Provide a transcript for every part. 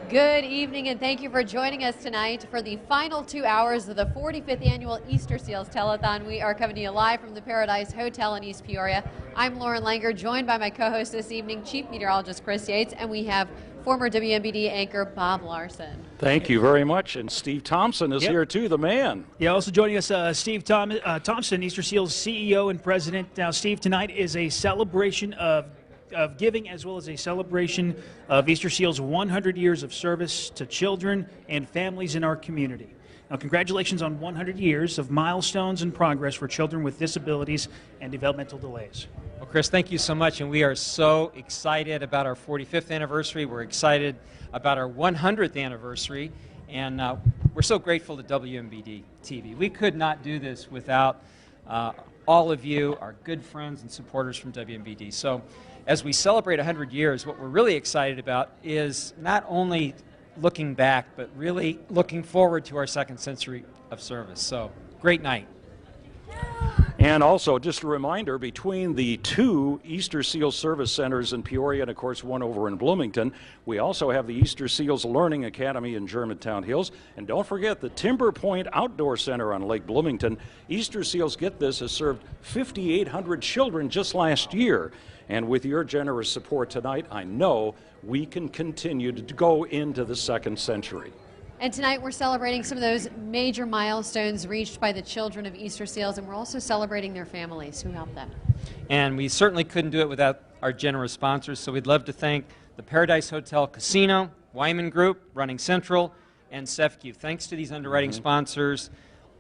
Good evening, and thank you for joining us tonight for the final 2 hours of the 45th annual Easterseals Telethon. We are coming to you live from the Paradise Hotel in East Peoria. I'm Lauren Langer, joined by my co-host this evening, Chief Meteorologist Chris Yates, and we have former WMBD anchor Bob Larson. Thank you very much, and Steve Thompson is here too, the man. Yeah, also joining us, Steve Thompson, Easterseals CEO and President. Now, Steve, tonight is a celebration of giving, as well as a celebration of Easterseals' 100 years of service to children and families in our community. Now, congratulations on 100 years of milestones and progress for children with disabilities and developmental delays. Well, Chris, thank you so much, and we are so excited about our 45th anniversary. We're excited about our 100th anniversary, and we're so grateful to WMBD TV. We could not do this without all of you, our good friends and supporters from WMBD. So, as we celebrate 100 years, what we're really excited about is not only looking back, but really looking forward to our second century of service. So, great night. And also, just a reminder, between the two Easterseals Service Centers in Peoria and, of course, one over in Bloomington, we also have the Easterseals Learning Academy in Germantown Hills. And don't forget the Timber Point Outdoor Center on Lake Bloomington. Easterseals, get this, has served 5,800 children just last year. And with your generous support tonight, I know we can continue to go into the second century. And tonight we're celebrating some of those major milestones reached by the children of Easterseals, and we're also celebrating their families who helped them. And we certainly couldn't do it without our generous sponsors, so we'd love to thank the Paradise Hotel Casino, Wyman Group, Running Central, and CEFCU. Thanks to these underwriting sponsors,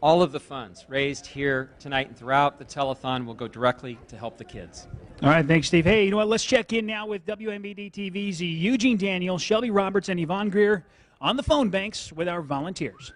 all of the funds raised here tonight and throughout the telethon will go directly to help the kids. All right, thanks, Steve. Hey, you know what? Let's check in now with WMBD TV's Eugene Daniel, Shelby Roberts, and Yvonne Greer on the phone banks with our volunteers.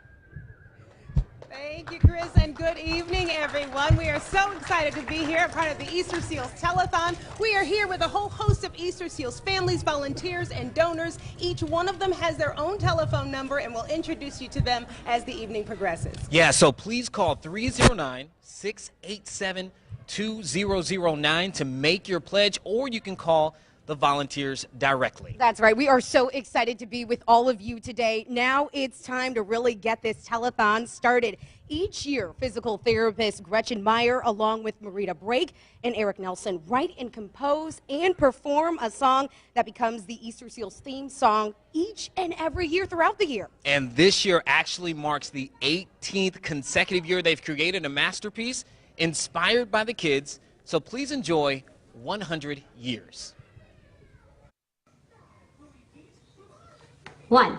Thank you, Chris, and good evening, everyone. We are so excited to be here, part of the Easterseals Telethon. We are here with a whole host of Easterseals families, volunteers, and donors. Each one of them has their own telephone number, and we'll introduce you to them as the evening progresses. Yeah, so please call 309-687-2009 to make your pledge, or you can call the volunteers directly. That's right. We are so excited to be with all of you today. Now it's time to really get this telethon started. Each year, physical therapist Gretchen Meyer, along with Marita Brake and Eric Nelson, write and compose and perform a song that becomes the Easterseals theme song each and every year throughout the year. And this year actually marks the 18th consecutive year they've created a masterpiece inspired by the kids. So please enjoy 100 years. 1,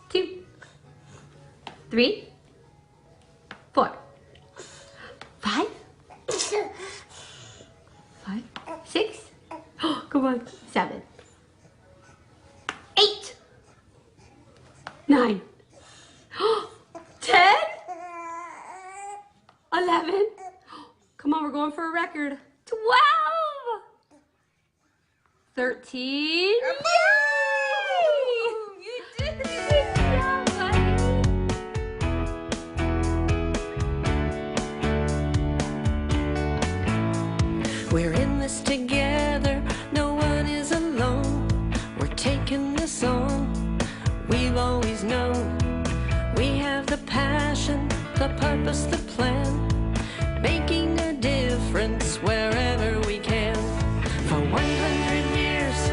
2, 3, 4, 5, 6, come on, 7, 8, 9, 10, 11, come on, we're going for a record, 12, 13, we're in this together, no one is alone. We're taking this on, we've always known. We have the passion, the purpose, the plan, making a difference wherever we can. For 100 years,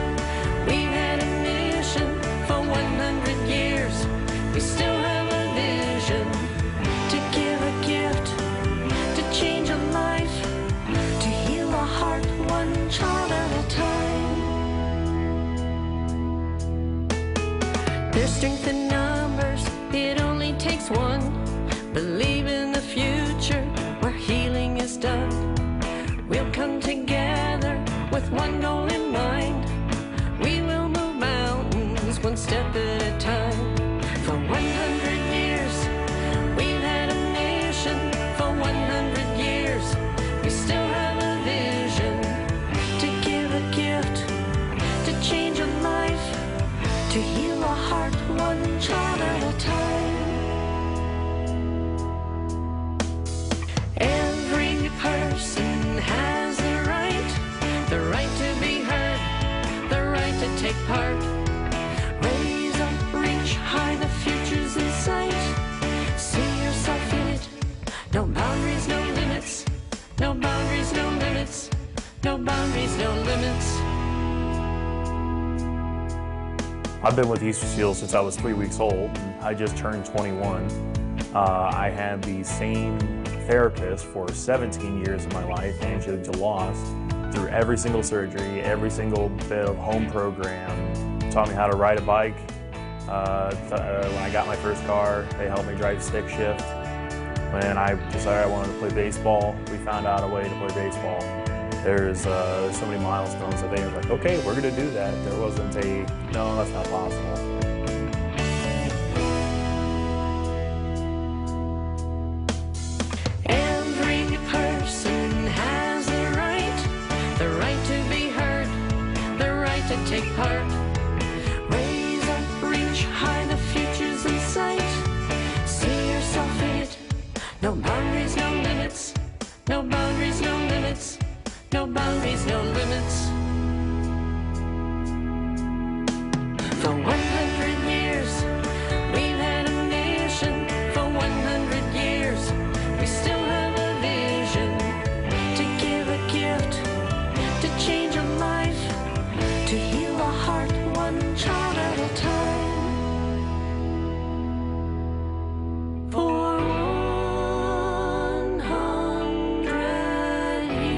we've had a mission. For 100 years, we still have a vision. To give a gift, to change a life, to heal a heart, one child at a time. There's strength in numbers, it only takes one. Believe in the future where healing is done. We'll come together with one goal in mind. We will move mountains one step at a time. For 100 years, we've had a mission. For 100 years, we still have a vision. To give a gift, to change a life, to heal a heart, one child at a time. Every person has the right to be heard, the right to take part. no boundaries, no limits. I've been with Easterseals since I was 3 weeks old. I just turned 21. I had the same therapist for 17 years of my life, Angela DeLoss, through every single surgery, every single bit of home program. Taught me how to ride a bike. When I got my first car, they helped me drive stick shift. When I decided I wanted to play baseball, we found out a way to play baseball. There's so many milestones that they were like, okay, we're gonna do that. There wasn't a, no, that's not possible. Every person has the right to be heard, the right to take part. Raise up, reach high, the future's in sight. See yourself in it. No boundaries, no limits. No boundaries, no limits. No boundaries, no limits. For 100 years, we've had a nation. For 100 years, we still have a vision. To give a gift, to change a life, to heal a heart, one child at a time. For 100 years.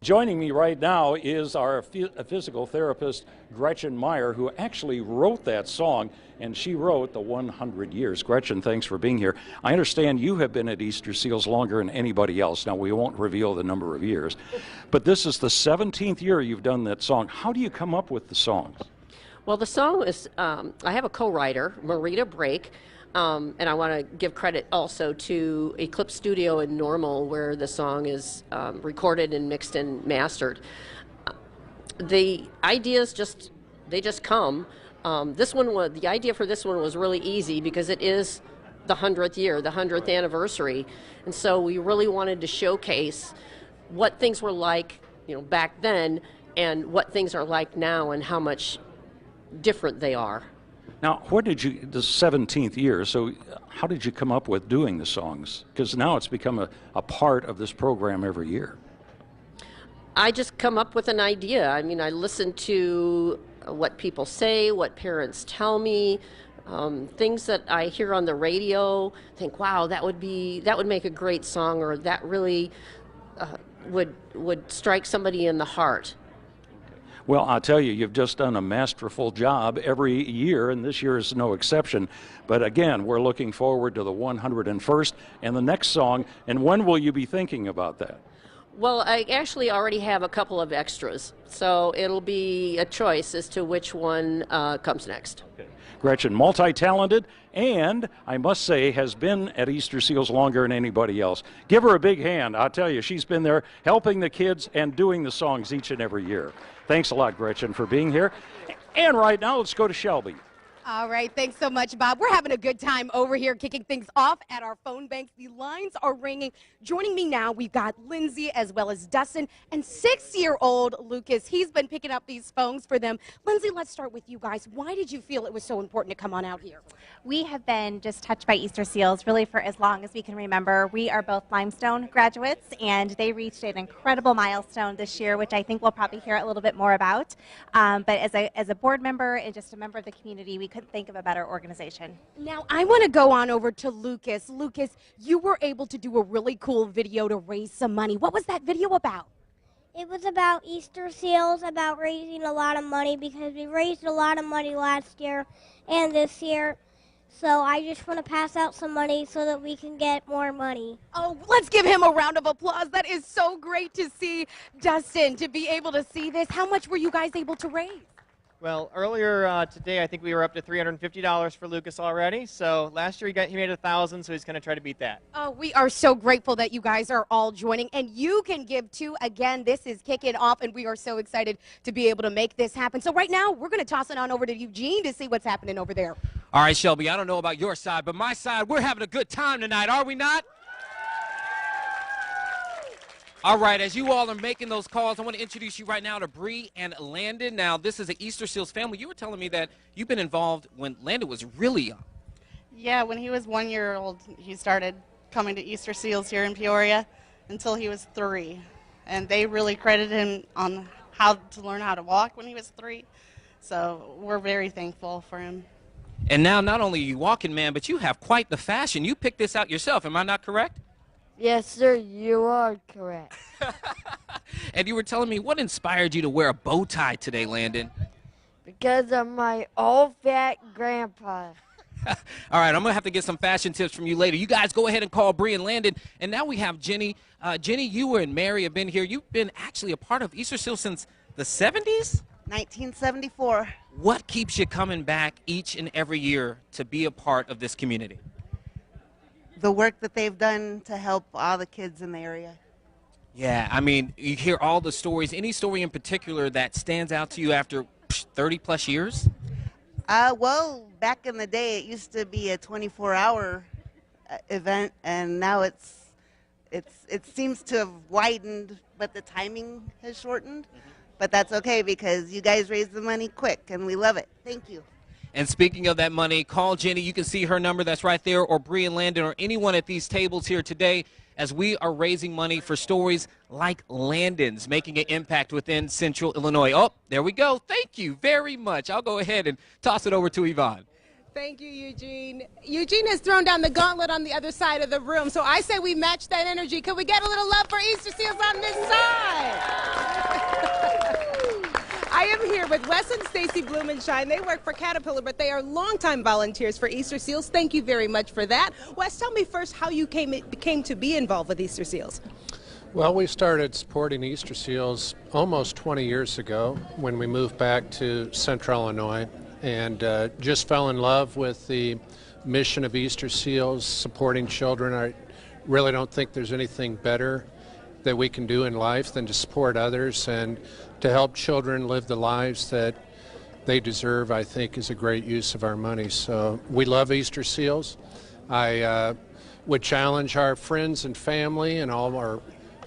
Joining me right now is our physical therapist, Gretchen Meyer, who actually wrote that song, and she wrote the 100 years. Gretchen, thanks for being here. I understand you have been at Easterseals longer than anybody else. Now, we won't reveal the number of years, but this is the 17th year you've done that song. How do you come up with the songs? Well, the song is, I have a co-writer, Marita Brake, and I want to give credit also to Eclipse Studio in Normal, where the song is recorded and mixed and mastered. The ideas they just come. The idea for this one was really easy because it is the 100th year, the 100th anniversary, and so we really wanted to showcase what things were like, back then, and what things are like now, and how much different they are. Now, the 17th year, so how did you come up with doing the songs? Because now it's become a part of this program every year. I just come up with an idea. I mean, I listen to what people say, what parents tell me, things that I hear on the radio, think, wow, that would make a great song, or that really would strike somebody in the heart. Well, I'll tell you, you've just done a masterful job every year, and this year is no exception. But again, we're looking forward to the 101st and the next song. And when will you be thinking about that? Well, I actually already have a couple of extras, so it'll be a choice as to which one comes next. Okay. Gretchen, multi-talented, and I must say has been at Easterseals longer than anybody else. Give her a big hand. I'll tell you, she's been there helping the kids and doing the songs each and every year. Thanks a lot, Gretchen, for being here. And right now, let's go to Shelby. All right, thanks so much, Bob. We're having a good time over here kicking things off at our phone banks. The lines are ringing. Joining me now, we've got Lindsay as well as Dustin and 6-year-old Lucas. He's been picking up these phones for them. Lindsay, let's start with you guys. Why did you feel it was so important to come on out here? We have been just touched by Easterseals really for as long as we can remember. We are both Limestone graduates, and they reached an incredible milestone this year, which I think we'll probably hear a little bit more about. But as a board member and just a member of the community, we couldn't think of a better organization. Now, I want to go on over to Lucas. Lucas, you were able to do a really cool video to raise some money. What was that video about? It was about Easterseals, about raising a lot of money, because we raised a lot of money last year and this year. So I just want to pass out some money so that we can get more money. Oh, let's give him a round of applause. That is so great to see, Dustin, to be able to see this. How much were you guys able to raise? Well, earlier today, I think we were up to $350 for Lucas already. So last year he made 1,000, so he's going to try to beat that. Oh, we are so grateful that you guys are all joining, and you can give too. Again, this is kicking off, and we are so excited to be able to make this happen. So right now, we're going to toss it on over to Eugene to see what's happening over there. All right, Shelby, I don't know about your side, but my side, we're having a good time tonight, are we not? All right, as you all are making those calls, I want to introduce you right now to Bree and Landon. Now, this is an Easterseals family. You were telling me that you've been involved when Landon was really young. Yeah, when he was 1 year old, he started coming to Easterseals here in Peoria until he was 3. And they really credited him on how to learn how to walk when he was 3. So we're very thankful for him. And now not only are you walking, man, but you have quite the fashion. You picked this out yourself. Am I not correct? Yes, sir, you are correct. And you were telling me what inspired you to wear a bow tie today, Landon? Because of my old-fat grandpa. All right, I'm going to have to get some fashion tips from you later. You guys go ahead and call Bree and Landon. And now we have Jenny. Jenny, you and Mary have been here. You've been actually a part of Easterseals since the 70s? 1974. What keeps you coming back each and every year to be a part of this community? The work that they've done to help all the kids in the area. Yeah, I mean, you hear all the stories. Any story in particular that stands out to you after 30-plus years? Well, back in the day, it used to be a 24-hour event, and now it seems to have widened, but the timing has shortened. But that's okay because you guys raise the money quick, and we love it. Thank you. And speaking of that money, call Jenny. You can see her number that's right there, or Bree and Landon, or anyone at these tables here today, as we are raising money for stories like Landon's, making an impact within Central Illinois. Oh, there we go. Thank you very much. I'll go ahead and toss it over to Yvonne. Thank you, Eugene. Eugene has thrown down the gauntlet on the other side of the room, so I say we match that energy. Can we get a little love for Easterseals on this side? I am here with Wes and Stacey Blumenshine. They work for Caterpillar, but they are longtime volunteers for Easterseals. Thank you very much for that. Wes, tell me first how you came to be involved with Easterseals. Well, we started supporting Easterseals almost 20 years ago when we moved back to Central Illinois, and just fell in love with the mission of Easterseals, supporting children. I really don't think there's anything better that we can do in life than to support others and to help children live the lives that they deserve, I think, is a great use of our money. So we love Easterseals. I would challenge our friends and family and all our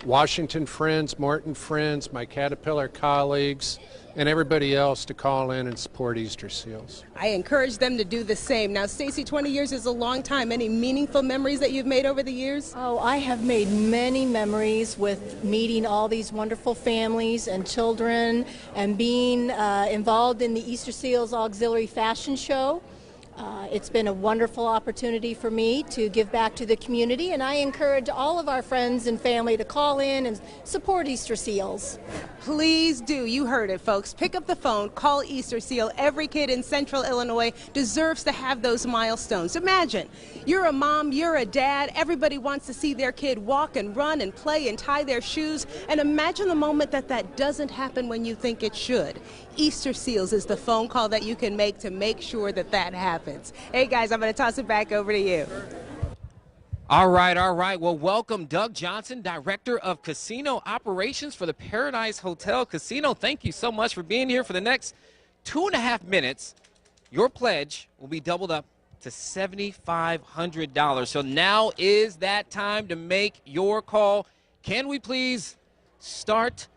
Washington friends, Morton friends, my Caterpillar colleagues, and everybody else to call in and support Easterseals. I encourage them to do the same. Now, Stacey, 20 years is a long time. Any meaningful memories that you've made over the years? Oh, I have made many memories with meeting all these wonderful families and children and being involved in the Easterseals Auxiliary Fashion Show. It's been a wonderful opportunity for me to give back to the community, and I encourage all of our friends and family to call in and support Easterseals. Please do. You heard it, folks. Pick up the phone, call Easterseal. Every kid in Central Illinois deserves to have those milestones. Imagine, you're a mom, you're a dad, everybody wants to see their kid walk and run and play and tie their shoes, and imagine the moment that that doesn't happen when you think it should. Easterseals is the phone call that you can make to make sure that that happens. Hey, guys, I'm going to toss it back over to you. All right, all right. Well, welcome Doug Johnson, Director of Casino Operations for the Paradise Hotel Casino. Thank you so much for being here for the next 2.5 minutes. Your pledge will be doubled up to $7,500. So now is that time to make your call. Can we please start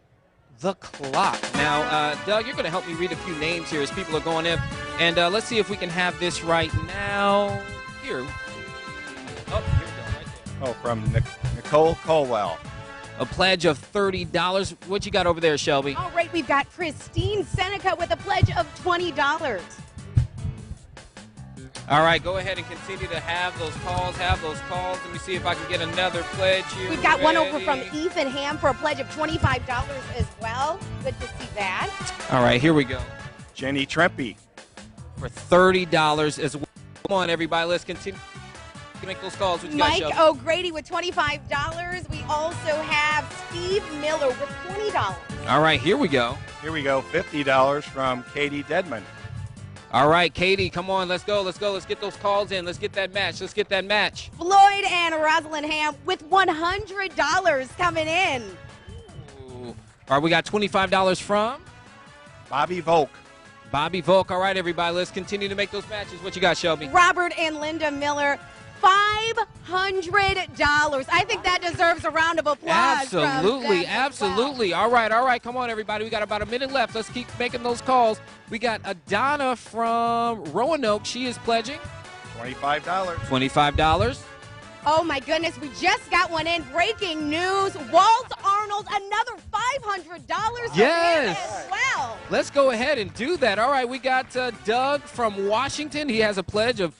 the clock? Now, Doug, you're going to help me read a few names here as people are going in. And let's see if we can have this right now. Here. Oh, here we go, right there. Oh, from Nicole Colwell. A pledge of $30. What you got over there, Shelby? All right, we've got Christine Seneca with a pledge of $20. All right, go ahead and continue to have those calls, Let me see if I can get another pledge here. We've got one over from Ethan Ham for a pledge of $25 as well. Good to see that. All right, here we go. Jenny Trempy. For $30 as well. Come on, everybody, let's continue to make those calls. What you got, Mike Shelby? O'Grady with $25. We also have Steve Miller with $20. All right, here we go. Here we go, $50 from Katie Dedman. All right, Katie, come on, let's go. Let's get those calls in. Let's get that match. Floyd and Rosalind Ham with $100 coming in. Ooh. All right, we got $25 from Bobby Volk. All right, everybody, let's continue to make those matches. What you got, Shelby? Robert and Linda Miller, $500. I think that deserves a round of applause. Absolutely. All right. Come on, everybody. We got about a minute left. Let's keep making those calls. We got Adana from Roanoke. She is pledging $25. $25. Oh my goodness, we just got one in. Breaking news. Walt Arnold, another $500 Yes. as well. Let's go ahead and do that. All right, we got Doug from Washington. He has a pledge of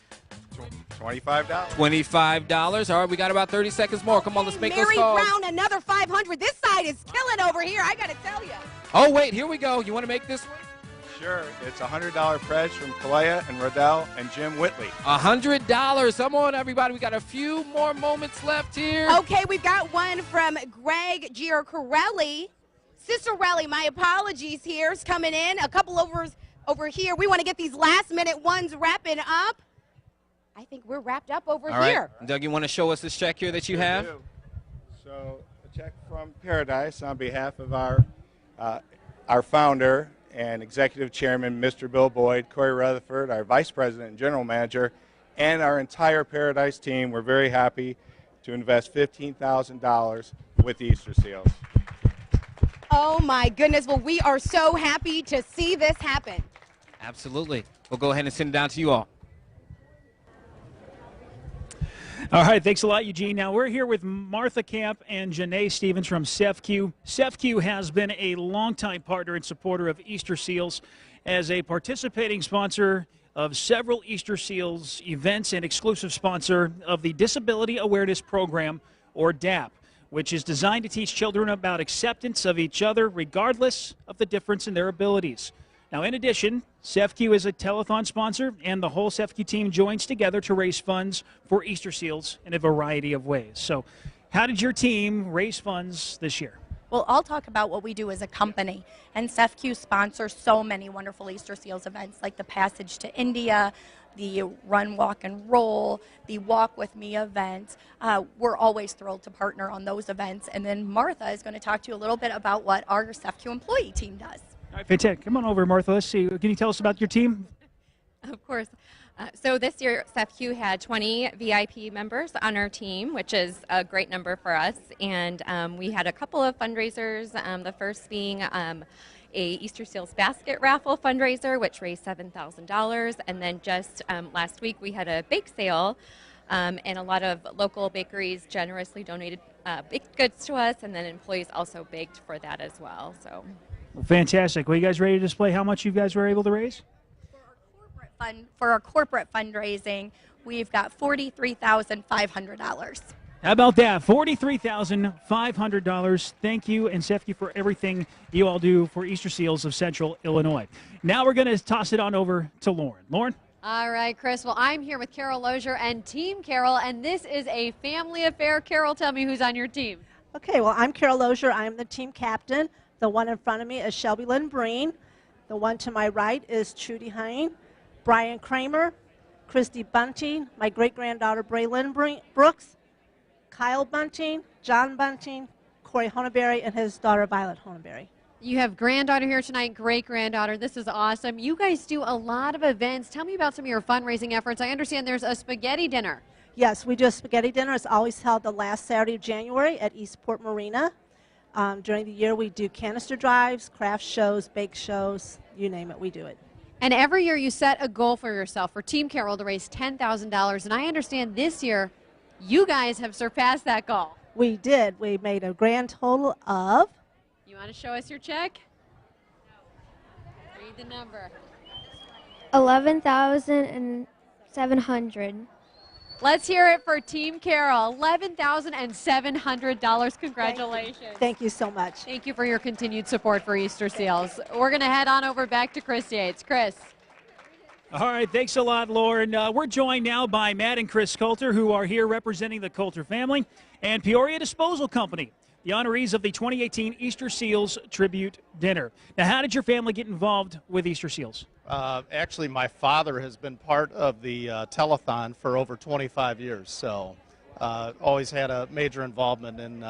$25. $25. All right, we got about 30 seconds more. Come on, let's make those Mary calls. Brown, another $500. This side is killing over here, I gotta tell you. Oh, wait, here we go. You want to make this one? Sure. It's a $100 pledge from Kalea and Rodell and Jim Whitley. $100. Come on, everybody. We got a few more moments left here. Okay, we've got one from Greg Giacarelli. Cicerelli, my apologies here, is coming in. A couple over here. We want to get these last-minute ones wrapping up. I think we're wrapped up over All here. right. Doug, you want to show us this check here that you have? do. So a check from Paradise on behalf of our founder and executive chairman, Mr. Bill Boyd, Corey Rutherford, our vice president and general manager, and our entire Paradise team. We're very happy to invest $15,000 with the Easterseals. Oh, my goodness. Well, we are so happy to see this happen. Absolutely. We'll go ahead and send it down to you all. All right, thanks a lot, Eugene. Now, we're here with Martha Camp and Janae Stevens from CEFCU. CEFCU has been a longtime partner and supporter of Easterseals as a participating sponsor of several Easterseals events and exclusive sponsor of the Disability Awareness Program, or DAP, which is designed to teach children about acceptance of each other regardless of the difference in their abilities. Now, in addition, CEFCU is a telethon sponsor, and the whole CEFCU team joins together to raise funds for Easterseals in a variety of ways. So, how did your team raise funds this year? Well, I'll talk about what we do as a company. And CEFCU sponsors so many wonderful Easterseals events, like the Passage to India, the Run, Walk, and Roll, the Walk With Me event. We're always thrilled to partner on those events. And then Martha is going to talk to you a little bit about what our CEFCU employee team does. All right, fantastic. Come on over, Martha. Let's see. Can you tell us about your team? Of course. So this year, CEFCU had 20 VIP members on our team, which is a great number for us. And we had a couple of fundraisers, the first being a Easterseals basket raffle fundraiser, which raised $7,000. And then just last week, we had a bake sale, and a lot of local bakeries generously donated baked goods to us, and then employees also baked for that as well. So. Well, fantastic. Well, you guys ready to display how much you guys were able to raise? For our corporate fundraising, we've got $43,500. How about that? $43,500. Thank you, and CEFCU, for everything you all do for Easterseals of Central Illinois. Now we're going to toss it on over to Lauren. Lauren? All right, Chris. Well, I'm here with Carol Lozier and Team Carol, and this is a family affair. Carol, tell me who's on your team. Okay, well, I'm Carol Lozier. I'm the team captain. The one in front of me is Shelby Lynn Breen. The one to my right is Trudy Hine, Brian Kramer, Christy Bunting, my great-granddaughter Braylyn Brooks, Kyle Bunting, John Bunting, Corey Honeberry, and his daughter Violet Honeberry. You have granddaughter here tonight, great-granddaughter. This is awesome. You guys do a lot of events. Tell me about some of your fundraising efforts. I understand there's a spaghetti dinner. Yes, we do a spaghetti dinner. It's always held the last Saturday of January at Eastport Marina. During the year, we do canister drives, craft shows, bake shows, you name it, we do it. And every year you set a goal for yourself, for Team Carol, to raise $10,000. And I understand this year you guys have surpassed that goal. We did. We made a grand total of... You want to show us your check? Read the number. $11,700. Let's hear it for Team Carol. $11,700. Congratulations. Thank you so much. Thank you for your continued support for Easterseals. We're going to head on over back to Chris Yates. Chris. All right, thanks a lot, Lauren. We're joined now by Matt and Chris Coulter, who are here representing the Coulter family, and Peoria Disposal Company, the honorees of the 2018 Easterseals Tribute Dinner. Now, how did your family get involved with Easterseals? Actually, my father has been part of the telethon for over 25 years, so always had a major involvement in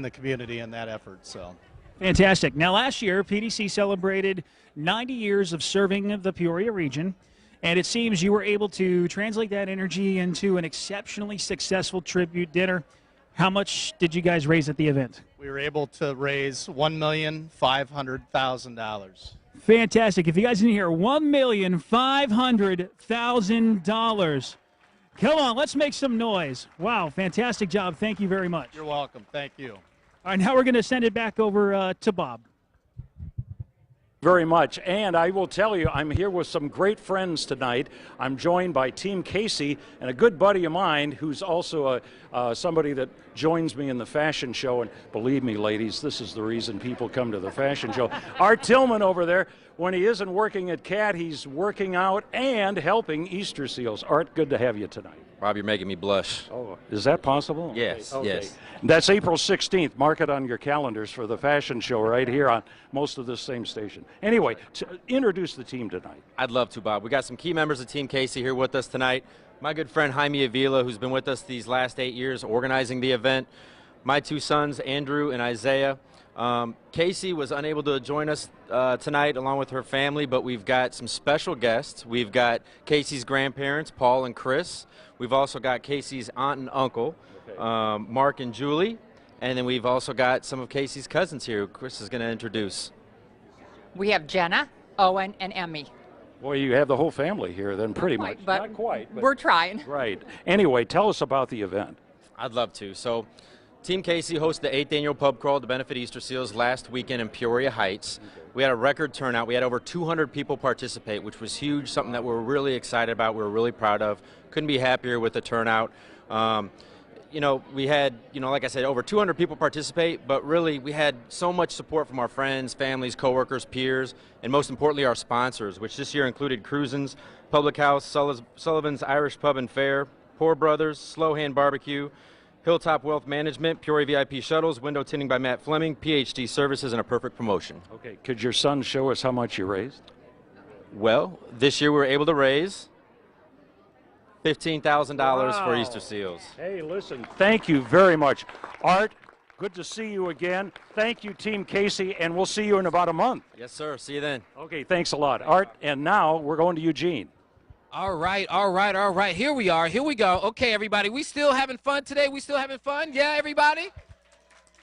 the community in that effort. So, fantastic. Now, last year, PDC celebrated 90 years of serving the Peoria region, and it seems you were able to translate that energy into an exceptionally successful tribute dinner. How much did you guys raise at the event? We were able to raise $1,500,000. Fantastic. If you guys didn't hear, $1,500,000. Come on, let's make some noise. Wow, fantastic job. Thank you very much. You're welcome. Thank you. All right, now we're going to send it back over to Bob. Very much. And I will tell you, I'm here with some great friends tonight. I'm joined by Team Casey and a good buddy of mine who's also somebody that joins me in the fashion show. And believe me, ladies, this is the reason people come to the fashion show. Art Tillman over there, when he isn't working at CAT, he's working out and helping Easterseals. Art, good to have you tonight. Rob, you're making me blush. Oh, is that possible? Yes, okay. yes. That's April 16th. Mark it on your calendars for the fashion show right here on most of this same station. Anyway, introduce the team tonight. I'd love to, Bob. We got some key members of Team Casey here with us tonight. My good friend Jaime Avila, who's been with us these last 8 years organizing the event. My two sons, Andrew and Isaiah. Casey was unable to join us tonight along with her family, but we've got some special guests. We've got Casey's grandparents, Paul and Chris. We've also got Casey's aunt and uncle, Mark and Julie. And then we've also got some of Casey's cousins here who Chris is going to introduce. We have Jenna, Owen, and Emmy. Boy, you have the whole family here then, pretty Not much. quite, Not quite. But we're trying. Right. Anyway, tell us about the event. I'd love to. So, Team Casey hosted the 8th annual pub crawl to benefit Easterseals last weekend in Peoria Heights. We had a record turnout. We had over 200 people participate, which was huge, something that we're really excited about, we're really proud of. Couldn't be happier with the turnout. You know, we had, like I said, over 200 people participate, but really we had so much support from our friends, families, coworkers, peers, and most importantly our sponsors, which this year included Cruisin's, Public House, Sullivan's Irish Pub and Fair, Poor Brothers, Slow Hand Barbecue, Hilltop Wealth Management, Peoria VIP Shuttles, Window Tinting by Matt Fleming, PhD Services, and a perfect promotion. Okay, could your son show us how much you raised? Well, this year we were able to raise $15,000 Wow. for Easterseals. Hey, listen, thank you very much. Art, good to see you again. Thank you, Team Casey, and we'll see you in about a month. Yes, sir. See you then. Okay, thanks a lot. Art, and now we're going to Eugene. All right. Here we are. Here we go. Okay, everybody. We still having fun today? We still having fun? Yeah, everybody?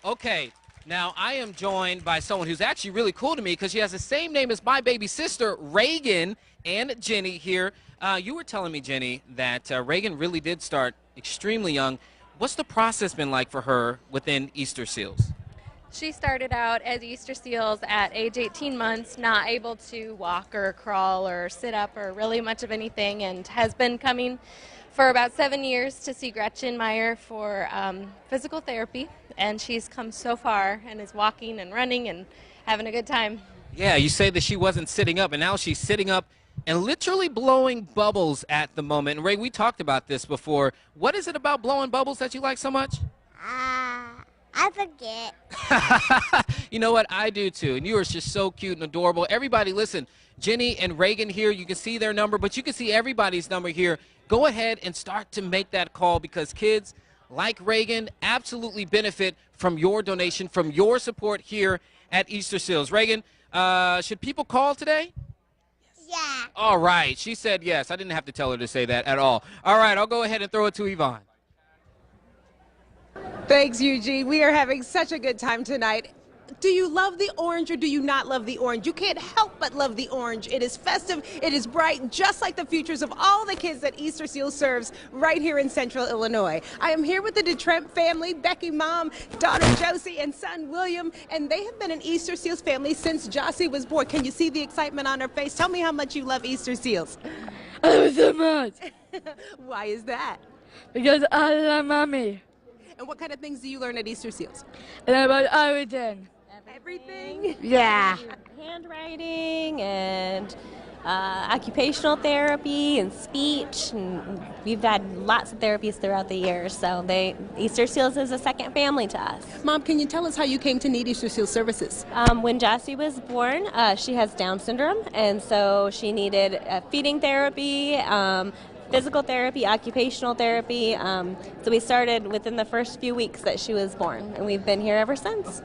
Okay. Now, I am joined by someone who's actually really cool to me because she has the same name as my baby sister, Reagan, and Jenny here. You were telling me, Jenny, that Reagan really did start extremely young. What's the process been like for her within Easterseals? She started out as Easterseals at age 18 months, not able to walk or crawl or sit up or really much of anything, and has been coming for about 7 years to see Gretchen Meyer for physical therapy, and she's come so far and is walking and running and having a good time. Yeah, you say that she wasn't sitting up, and now she's sitting up and literally blowing bubbles at the moment. And Ray, we talked about this before. What is it about blowing bubbles that you like so much? I forget. You know what? I do too. And you are just so cute and adorable. Everybody, listen, Jenny and Reagan here, you can see their number, but you can see everybody's number here. Go ahead and start to make that call because kids like Reagan absolutely benefit from your donation, from your support here at Easterseals. Reagan, should people call today? Yeah. All right. She said yes. I didn't have to tell her to say that at all. All right. I'll go ahead and throw it to Yvonne. Thanks, Eugene. We are having such a good time tonight. Do you love the orange or do you not love the orange? You can't help but love the orange. It is festive, it is bright, just like the futures of all the kids that Easterseals serves right here in Central Illinois. I am here with the DeTremp family, Becky mom, daughter Josie, and son William, and they have been an Easterseals family since Josie was born. Can you see the excitement on her face? Tell me how much you love Easterseals. I love it so much. Why is that? Because I love mommy. And what kind of things do you learn at Easterseals? And about everything. Everything? Yeah. Handwriting and occupational therapy and speech, and we've had lots of therapies throughout the years, so Easterseals is a second family to us. Mom, can you tell us how you came to need Easterseals services? When Josie was born, she has Down syndrome, and so she needed feeding therapy, physical therapy, occupational therapy. So we started within the first few weeks that she was born, and we've been here ever since.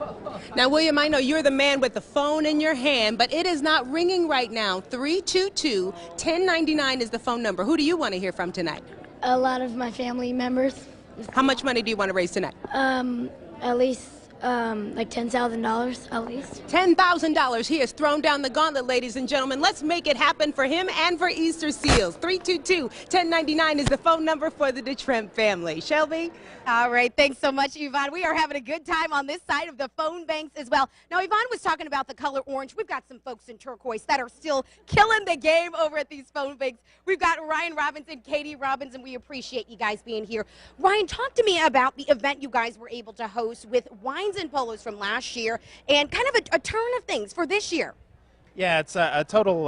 Now, William, I know you're the man with the phone in your hand, but it is not ringing right now. 322-1099 is the phone number. Who do you want to hear from tonight? A lot of my family members. How much money do you want to raise tonight? At least Like $10,000 at least. $10,000. He has thrown down the gauntlet, ladies and gentlemen. Let's make it happen for him and for Easter Seals. 322-1099 is the phone number for the DeTremp family. Shelby? All right, thanks so much, Yvonne. We are having a good time on this side of the phone banks as well. Now, Yvonne was talking about the color orange. We've got some folks in turquoise that are still killing the game over at these phone banks. We've got Ryan Robinson, Katie Robbins, and we appreciate you guys being here. Ryan, talk to me about the event you guys were able to host with wines and polos from last year and kind of a turn of things for this year. Yeah, it's a total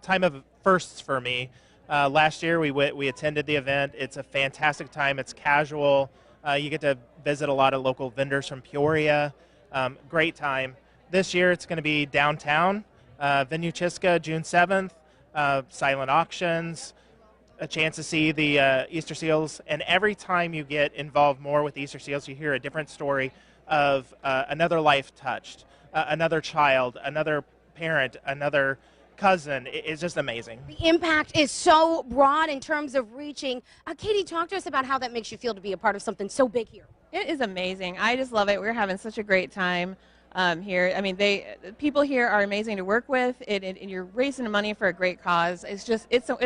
time of firsts for me. Last year we attended the event. It's a fantastic time. It's casual. You get to visit a lot of local vendors from Peoria. Great time. This year it's going to be downtown, Venue Chisca, June 7th, silent auctions, a chance to see the Easter Seals. And every time you get involved more with Easter Seals, you hear a different story of another life touched, another child, another parent, another cousin. It's just amazing. The impact is so broad in terms of reaching. Katie, talk to us about how that makes you feel to be a part of something so big here. It is amazing. I just love it. We're having such a great time here. I mean, people here are amazing to work with, and you're raising money for a great cause. It's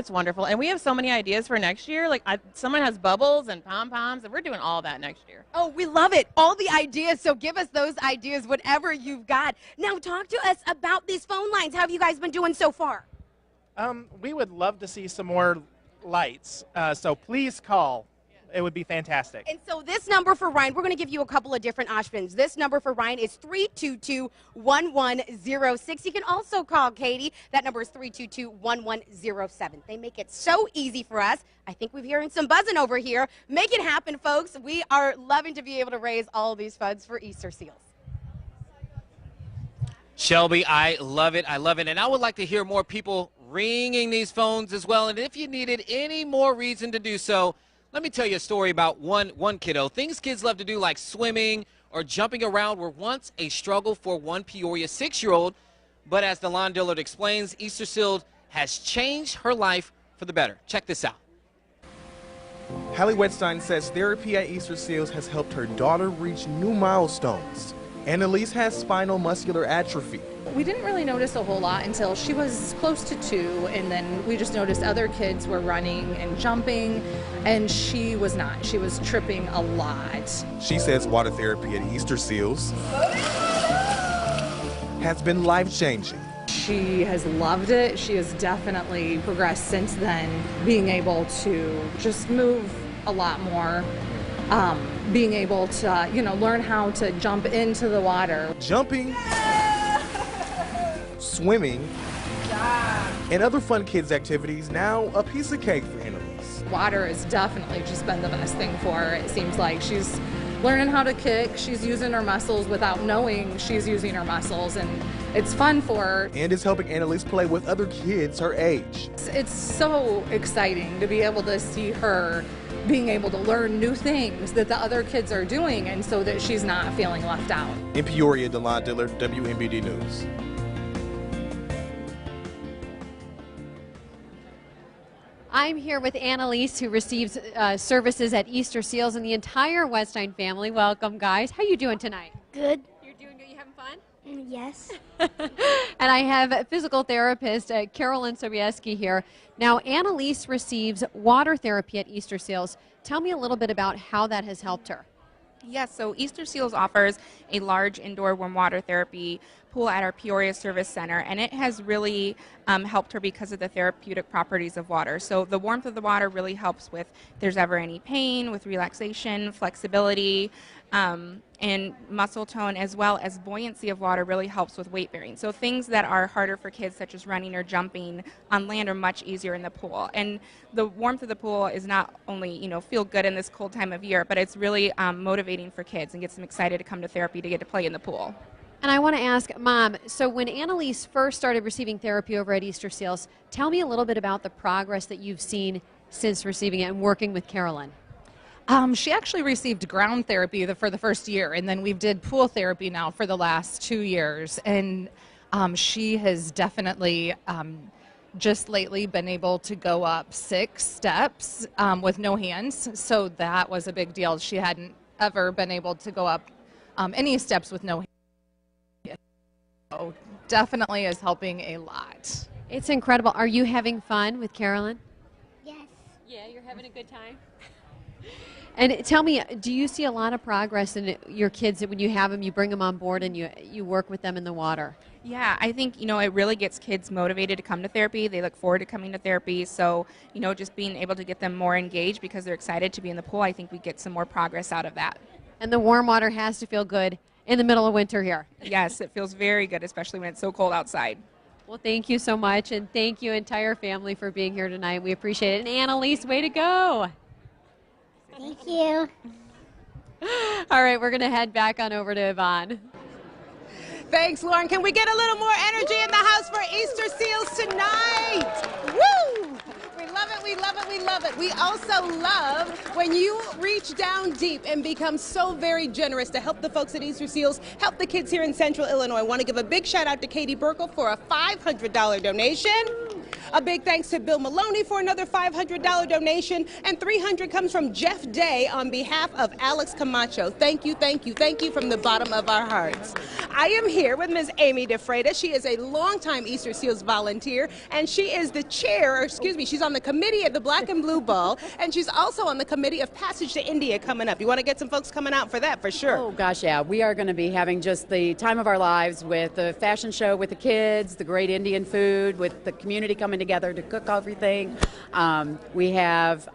wonderful. And we have so many ideas for next year. Like someone has bubbles and pom-poms, and we're doing all that next year. Oh, we love it. All the ideas. So give us those ideas, whatever you've got. Now talk to us about these phone lines. How have you guys been doing so far? We would love to see some more lights. So please call. It would be fantastic. And so this number for Ryan, we're going to give you a couple of different options. This number for Ryan is 322-1106. You can also call Katie. That number is 322-1107. They make it so easy for us. I think we're hearing some buzzing over here. Make it happen, folks. We are loving to be able to raise all of these funds for Easter Seals. Shelby, I love it. I love it. And I would like to hear more people ringing these phones as well. And if you needed any more reason to do so, let me tell you a story about one kiddo. Things kids love to do like swimming or jumping around were once a struggle for one Peoria 6-year-old. But as DeLon Dillard explains, Easterseals has changed her life for the better. Check this out. Hallie Wetstein says therapy at Easterseals has helped her daughter reach new milestones. Annalise has spinal muscular atrophy. We didn't really notice a whole lot until she was close to 2, and then we just noticed other kids were running and jumping, and she was not. She was tripping a lot. She says water therapy at Easterseals has been life-changing. She has loved it. She has definitely progressed since then, being able to just move a lot more. Being able to, learn how to jump into the water. Jumping, swimming, and other fun kids activities, now a piece of cake for Annalise. Water has definitely just been the best thing for her. It seems like she's learning how to kick, she's using her muscles without knowing she's using her muscles, and it's fun for her. And is helping Annalise play with other kids her age. It's so exciting to be able to see her being able to learn new things that the other kids are doing, and so that she's not feeling left out. In Peoria, DeLon Dillard, WMBD News. I'm here with Annalise, who receives services at Easterseals, and the entire Wetstein family. Welcome, guys. How you doing tonight? Good. You're doing good? You having fun? Yes. And I have physical therapist Carolyn Sobieski here. Now, Annalise receives water therapy at Easterseals. Tell me a little bit about how that has helped her. Yes, so Easterseals offers a large indoor warm water therapy pool at our Peoria Service Center, and it has really helped her because of the therapeutic properties of water. So the warmth of the water really helps with if there's ever any pain, with relaxation, flexibility, and muscle tone, as well as buoyancy of water really helps with weight bearing. So things that are harder for kids, such as running or jumping on land, are much easier in the pool. And the warmth of the pool is not only, feel good in this cold time of year, but it's really motivating for kids and gets them excited to come to therapy to get to play in the pool. And I want to ask, Mom, so when Annalise first started receiving therapy over at Easterseals, tell me a little bit about the progress that you've seen since receiving it and working with Carolyn. She actually received ground therapy for the first year, and then we did pool therapy now for the last 2 years. And she has definitely just lately been able to go up 6 steps with no hands. So that was a big deal. She hadn't ever been able to go up any steps with no hands. So definitely is helping a lot. It's incredible. Are you having fun with Carolyn? Yes. Yeah, you're having a good time. And tell me, do you see a lot of progress in your kids that when you have them, you bring them on board and you work with them in the water? Yeah, I think, it really gets kids motivated to come to therapy. They look forward to coming to therapy. So, just being able to get them more engaged because they're excited to be in the pool, I think we get some more progress out of that. And the warm water has to feel good in the middle of winter here. Yes, it feels very good, especially when it's so cold outside. Well, thank you so much, and thank you, entire family, for being here tonight. We appreciate it. And Annalise, way to go. Thank you. All right, we're going to head back on over to Yvonne. Thanks, Lauren. Can we get a little more energy in the house for Easterseals tonight? Woo! We love it, we love it, we love it. We also love when you reach down deep and become so very generous to help the folks at Easterseals, help the kids here in Central Illinois. I want to give a big shout out to Katie Burkle for a $500 donation. A big thanks to Bill Maloney for another $500 donation, and $300 comes from Jeff Day on behalf of Alex Camacho. Thank you, thank you, thank you from the bottom of our hearts. I am here with Ms. Amy DeFreitas. She is a longtime Easterseals volunteer, and she is the chair, or excuse me, she's on the committee at the Black and Blue Ball, and she's also on the committee of Passage to India coming up. You want to get some folks coming out for that, for sure. Oh, gosh, yeah. We are going to be having just the time of our lives with the fashion show with the kids, the great Indian food, with the community coming together to cook everything. We have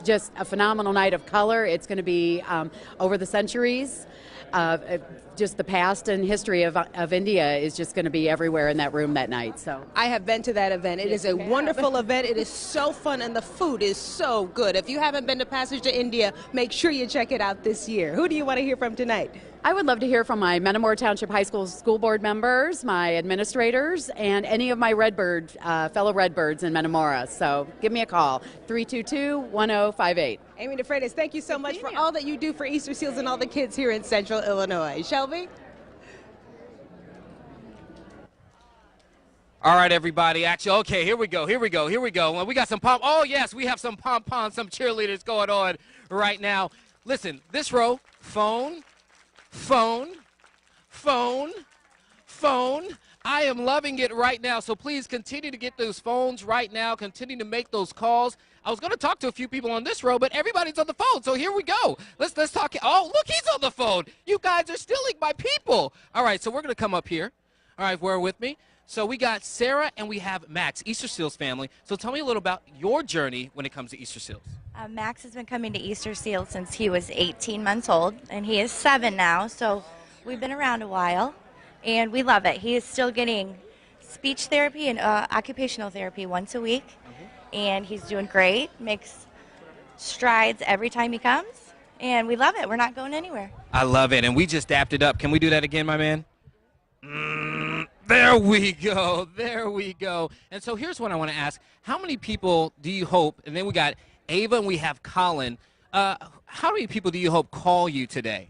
just a phenomenal night of color. It's going to be over the centuries. Just the past and history of India is just going to be everywhere in that room that night. So I have been to that event. It is a wonderful event. It is so fun, and the food is so good. If you haven't been to Passage to India, make sure you check it out this year. Who do you want to hear from tonight? I would love to hear from my Metamora Township High School school board members, my administrators, and any of my Redbird, fellow Redbirds in Metamora. So give me a call, 322-1058. Amy DeFreitas, thank you so much for all that you do for Easterseals and all the kids here in Central Illinois. Shelby? All right, everybody. Actually, okay, here we go. Well, we got some pom. Oh, yes, we have some pom-poms, some cheerleaders going on right now. Listen, this row, phone. I am loving it right now, so please continue to get those phones right now. Continue to make those calls. I was going to talk to a few people on this row, but everybody's on the phone, so here we go. Let's talk. Oh, look, he's on the phone. You guys are stealing my people. All right, so we're going to come up here. All right, bear with me. So we got Sarah and we have Max, Easterseals family. So tell me a little about your journey when it comes to Easterseals. Max has been coming to Easterseals since he was 18 months old, and he is 7 now, so we've been around a while, and we love it. He is still getting speech therapy and occupational therapy once a week, and he's doing great, makes strides every time he comes, and we love it. We're not going anywhere. I love it, and we just dapped it up. Can we do that again, my man? There we go. And so here's what I want to ask. How many people do you hope, and then we got Ava and we have Colin, how many people do you hope call you today?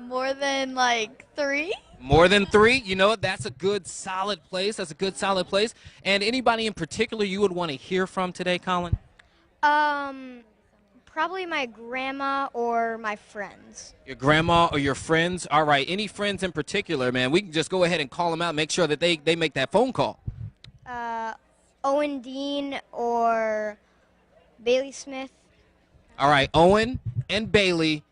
More than like 3. More than 3? You know what? That's a good, solid place. And anybody in particular you would want to hear from today, Colin? Probably my grandma or my friends. Your grandma or your friends? All right. Any friends in particular, man? We can just go ahead and call them out, make sure that they make that phone call. Owen Dean or Bailey Smith. All right, Owen and Bailey,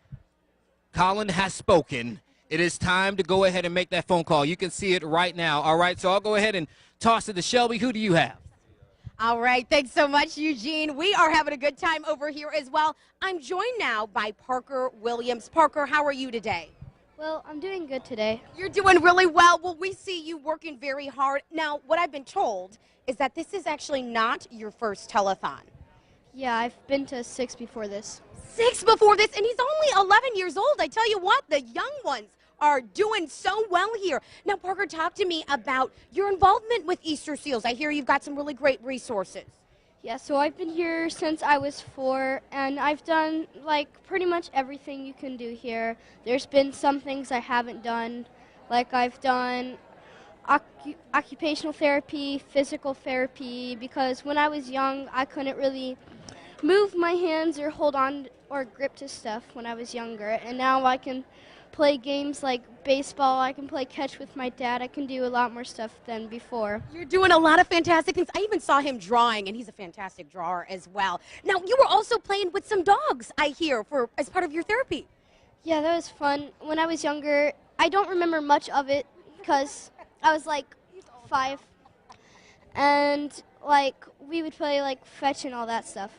Colin has spoken. It is time to go ahead and make that phone call. You can see it right now. All right, so I'll go ahead and toss it to Shelby. Who do you have? All right, thanks so much, Eugene. We are having a good time over here as well. I'm joined now by Parker Williams. Parker, how are you today? Well, I'm doing good today. You're doing really well. Well, we see you working very hard. Now, what I've been told is that this is actually not your first telethon. Yeah, I've been to 6 before this. 6 before this, and he's only 11 years old. I tell you what, the young ones are doing so well here. Now, Parker, talk to me about your involvement with Easterseals. I hear you've got some really great resources. Yeah, so I've been here since I was 4, and I've done, like, pretty much everything you can do here. There's been some things I haven't done, like I've done occupational therapy, physical therapy, because when I was young, I couldn't really move my hands or hold on or grip to stuff when I was younger, and now I can play games like baseball. I can play catch with my dad. I can do a lot more stuff than before. You're doing a lot of fantastic things. I even saw him drawing, and he's a fantastic drawer as well. Now, you were also playing with some dogs, I hear, as part of your therapy. Yeah, that was fun. When I was younger, I don't remember much of it because I was like 5, and like we would play like fetch and all that stuff.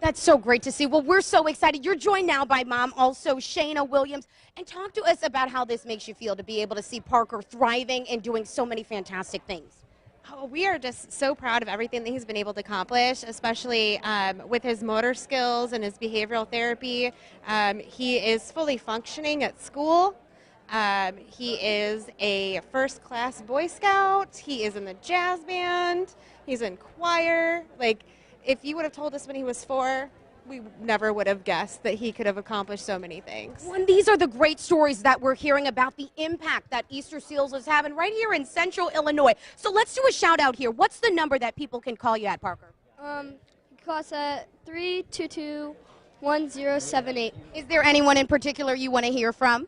That's so great to see. Well, we're so excited. You're joined now by Mom, also Shayna Williams. And talk to us about how this makes you feel to be able to see Parker thriving and doing so many fantastic things. Oh, we are just so proud of everything that he's been able to accomplish, especially with his motor skills and his behavioral therapy. He is fully functioning at school. He is a first-class Boy Scout. He is in the jazz band. He's in choir. Like, if you would have told us when he was 4, we never would have guessed that he could have accomplished so many things. Well, and these are the great stories that we're hearing about the impact that Easterseals is having right here in Central Illinois. So let's do a shout out here. What's the number that people can call you at, Parker? Call us at 322-1078. Is there anyone in particular you want to hear from?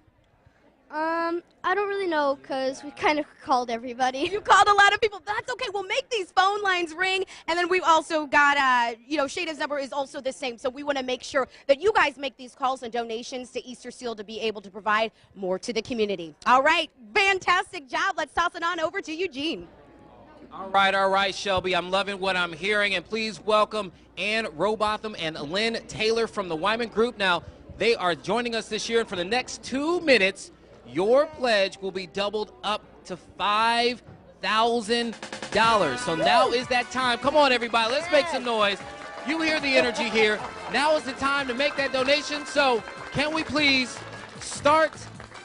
I don't really know because we kind of called everybody. You called a lot of people. That's okay. We'll make these phone lines ring. And then we've also got, Shayna's number is also the same. So we want to make sure that you guys make these calls and donations to Easterseals to be able to provide more to the community. All right. Fantastic job. Let's toss it on over to Eugene. All right, Shelby. I'm loving what I'm hearing. And please welcome Ann Rowbotham and Lynn Taylor from the Wyman Group. Now, they are joining us this year. And for the next 2 minutes, your pledge will be doubled up to $5,000. So now is that time. Come on, everybody. Let's make some noise. You hear the energy here. Now is the time to make that donation. So can we please start